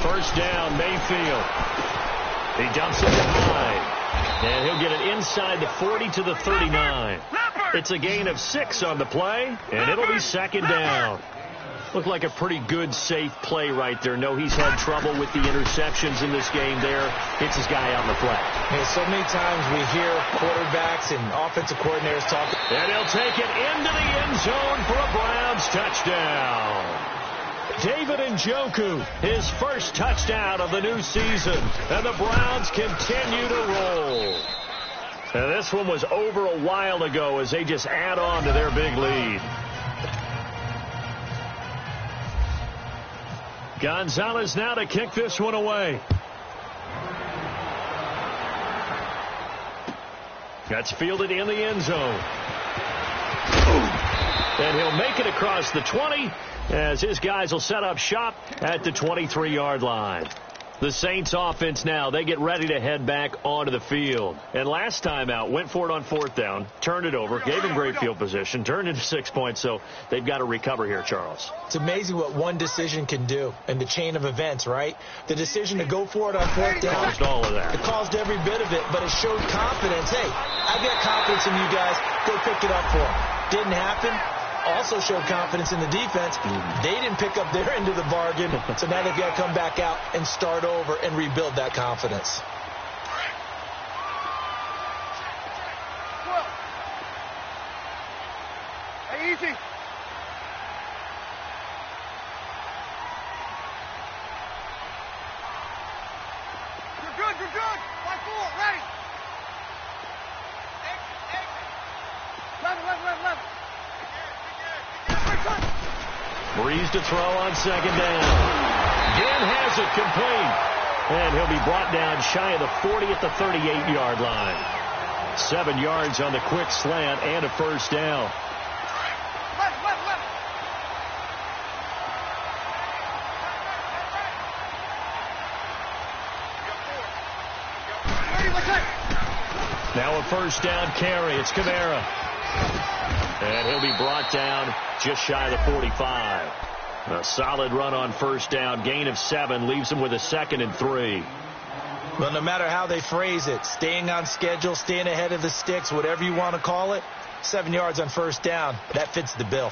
First down, Mayfield. He dumps it behind. And he'll get it inside the 40 to the 39. It's a gain of 6 on the play, and it'll be second down. Looked like a pretty good, safe play right there. No, he's had trouble with the interceptions in this game there. Hits his guy out in the flat. Hey, so many times we hear quarterbacks and offensive coordinators talk. And he'll take it into the end zone for a Browns touchdown. David Njoku, his first touchdown of the new season. And the Browns continue to roll. And this one was over a while ago as they just add on to their big lead. Gonzalez now to kick this one away. That's fielded in the end zone. And he'll make it across the 20 as his guys will set up shop at the 23-yard line. The Saints offense now, they get ready to head back onto the field. And last time out, went for it on 4th down, turned it over, gave him great field position, turned into 6 points, so they've got to recover here, Charles. It's amazing what one decision can do in the chain of events, right? The decision to go for it on 4th down. Caused all of that. It caused every bit of it, but it showed confidence. Hey, I've got confidence in you guys. Go pick it up for them. Didn't happen. Also showed confidence in the defense. They didn't pick up their end of the bargain, so now they've got to come back out and start over and rebuild that confidence. Hey, easy. You're good, you're good. 5-4, ready. 11. Breeze to throw on 2nd down. Again has it complete. And he'll be brought down shy of the 40 at the 38-yard line. 7 yards on the quick slant and a 1st down. Now a 1st down carry. It's Kamara. And he'll be brought down just shy of the 45. A solid run on 1st down. Gain of 7 leaves him with a 2nd and 3. Well, no matter how they phrase it, staying on schedule, staying ahead of the sticks, whatever you want to call it, 7 yards on 1st down, that fits the bill.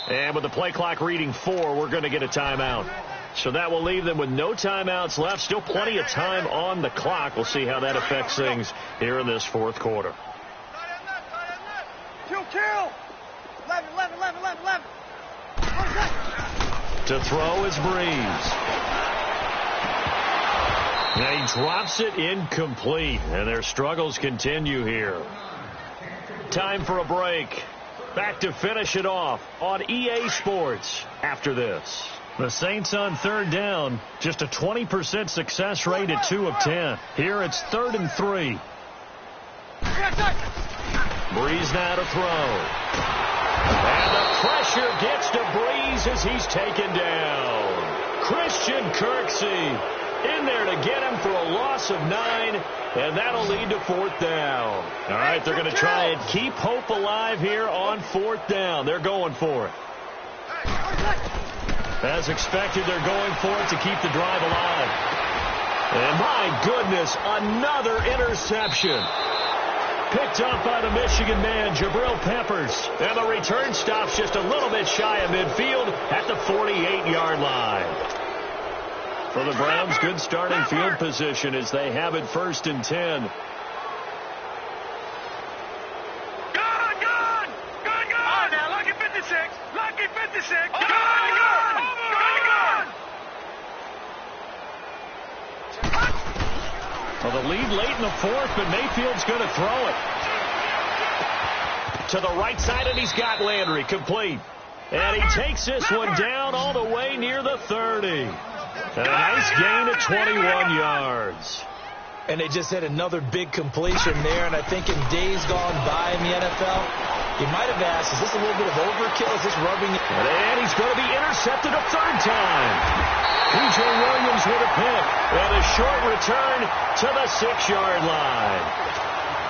And with the play clock reading 4, we're going to get a timeout. So that will leave them with no timeouts left. Still plenty of time on the clock. We'll see how that affects things here in this 4th quarter. Kill. 11. To throw is Breeze. And he drops it incomplete. And their struggles continue here. Time for a break. Back to finish it off on EA Sports after this. The Saints on 3rd down, just a 20% success rate at 2 of 10. Here it's 3rd and 3. Breeze now to throw. And the pressure gets to Breeze as he's taken down. Christian Kirksey in there to get him for a loss of 9, and that'll lead to 4th down. All right, they're going to try and keep hope alive here on 4th down. They're going for it. As expected, they're going for it to keep the drive alive. And my goodness, another interception. Picked up by the Michigan man, Jabril Peppers. And the return stops just a little bit shy of midfield at the 48-yard line. For the Browns, good starting field position as they have it 1st and 10. Gone! Oh, now, lucky 56. Lucky 56. Gone! Well, the lead late in the 4th, but Mayfield's going to throw it. To the right side, and he's got Landry complete. And he takes this one down all the way near the 30. A nice gain of 21 yards. And they just had another big completion there, and I think in days gone by in the NFL, you might have asked, is this a little bit of overkill? Is this rubbing it? And he's going to be intercepted a 3rd time. P.J. Williams with a pick, and a short return to the 6-yard line.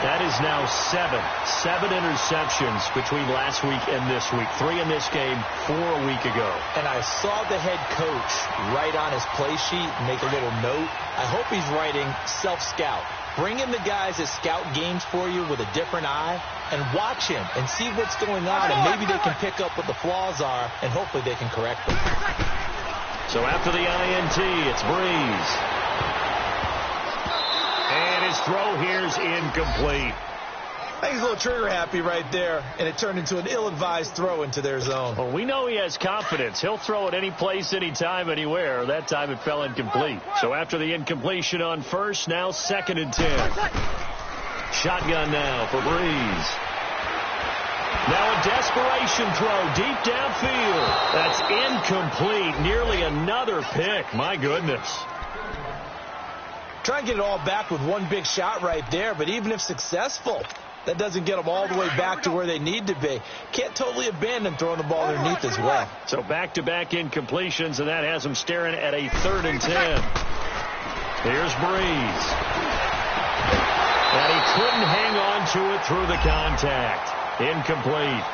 That is now 7 interceptions between last week and this week. 3 in this game, 4 a week ago. And I saw the head coach write on his play sheet, make a little note. I hope he's writing self-scout. Bring in the guys that scout games for you with a different eye and watch him and see what's going on, and maybe they can pick up what the flaws are, and hopefully they can correct them. So after the INT, it's Breeze. And his throw here's incomplete. I think he's a little trigger happy right there, and it turned into an ill-advised throw into their zone. Well, we know he has confidence. He'll throw it any place, anytime, anywhere. That time it fell incomplete. So after the incompletion on first, now 2nd and 10. Shotgun now for Breeze. Now a desperation throw deep downfield. That's incomplete. Nearly another pick. My goodness. Try and get it all back with one big shot right there, but even if successful, that doesn't get them all the way back to where they need to be. Can't totally abandon throwing the ball underneath as well. So back-to-back incompletions, and that has them staring at a 3rd and 10. Here's Breeze. And he couldn't hang on to it through the contact. Incomplete.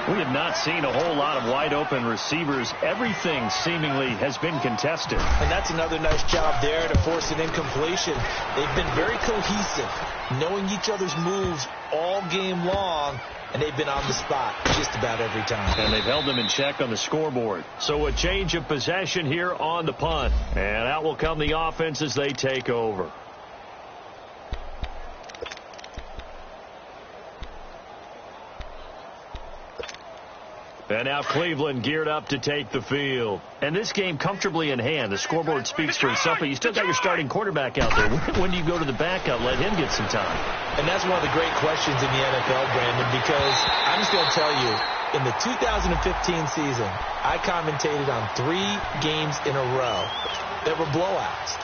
We have not seen a whole lot of wide-open receivers. Everything seemingly has been contested. And that's another nice job there to force an incompletion. They've been very cohesive, knowing each other's moves all game long, and they've been on the spot just about every time. And they've held them in check on the scoreboard. So a change of possession here on the punt. And out will come the offense as they take over. And now Cleveland geared up to take the field. And this game comfortably in hand. The scoreboard speaks for itself, but you still got your starting quarterback out there. When do you go to the backup, let him get some time? And that's one of the great questions in the NFL, Brandon, because I'm just going to tell you, in the 2015 season, I commentated on 3 games in a row that were blowouts.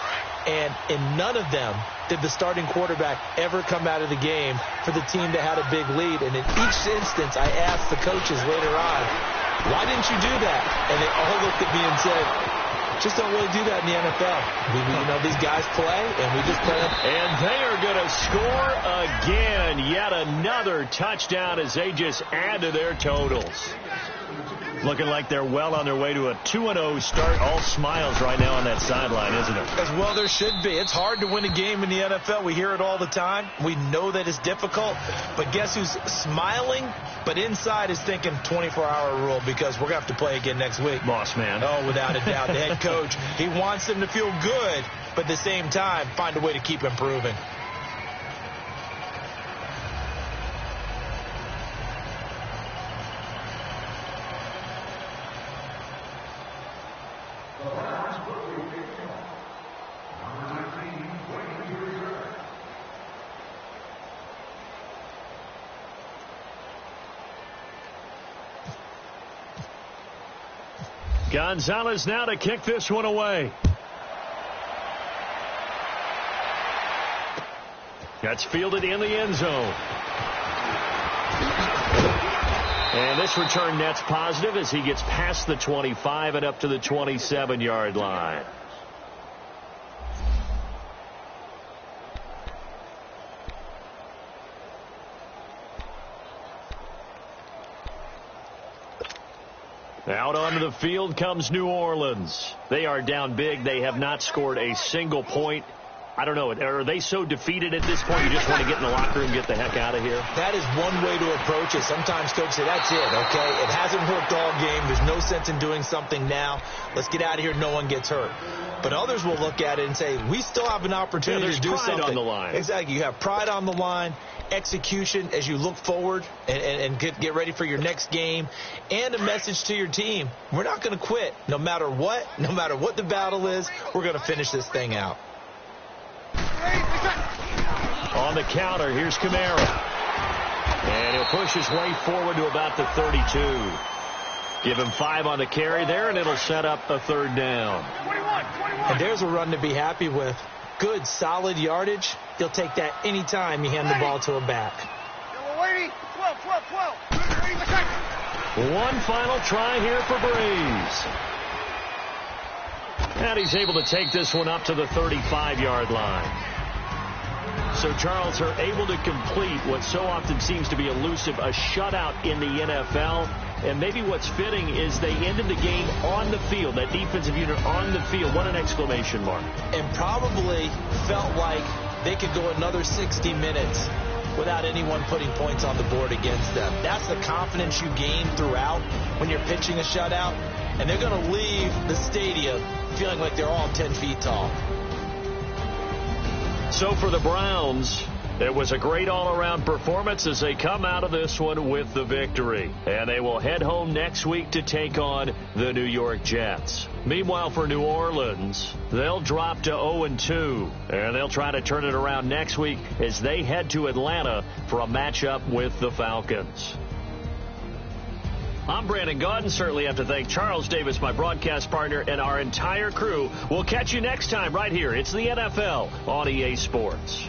And in none of them did the starting quarterback ever come out of the game for the team that had a big lead. And in each instance, I asked the coaches later on, why didn't you do that? And they all looked at me and said, just don't really do that in the NFL. These guys play, and we just play them. And they are going to score again. Yet another touchdown as they just add to their totals. Looking like they're well on their way to a 2-0 start. All smiles right now on that sideline, isn't it? As well there should be. It's hard to win a game in the NFL. We hear it all the time. We know that it's difficult. But guess who's smiling? But inside is thinking 24-hour rule because we're going to have to play again next week. Boss man. Oh, without a doubt. The head coach, he wants them to feel good, but at the same time, find a way to keep improving. Gonzalez now to kick this one away. That's fielded in the end zone. And this return net's positive as he gets past the 25 and up to the 27-yard line. Out onto the field comes New Orleans. They are down big. They have not scored a single point. I don't know. Are they so defeated at this point you just want to get in the locker room and get the heck out of here? That is one way to approach it. Sometimes coaches say, that's it, okay? It hasn't worked all game. There's no sense in doing something now. Let's get out of here. No one gets hurt. But others will look at it and say, we still have an opportunity to do something. There's pride on the line. Exactly. You have pride on the line, execution as you look forward and get ready for your next game, and a message to your team. We're not going to quit. No matter what the battle is, we're going to finish this thing out. On the counter, here's Kamara. And he'll push his way forward to about the 32. Give him 5 on the carry there, and it'll set up a 3rd down. 21. And there's a run to be happy with. Good, solid yardage. He'll take that anytime you hand the ball to a back. 12. One final try here for Breeze. And he's able to take this one up to the 35-yard line. So, Charles, are able to complete what so often seems to be elusive, a shutout in the NFL. And maybe what's fitting is they ended the game on the field, that defensive unit on the field. What an exclamation mark. And probably felt like they could go another 60 minutes without anyone putting points on the board against them. That's the confidence you gain throughout when you're pitching a shutout. And they're going to leave the stadium feeling like they're all 10 feet tall. So for the Browns, It was a great all-around performance as they come out of this one with the victory. And they will head home next week to take on the New York Jets. Meanwhile, for New Orleans, they'll drop to 0-2, and they'll try to turn it around next week as they head to Atlanta for a matchup with the Falcons. I'm Brandon Gaudin. Certainly have to thank Charles Davis, my broadcast partner, and our entire crew. We'll catch you next time right here. It's the NFL on EA Sports.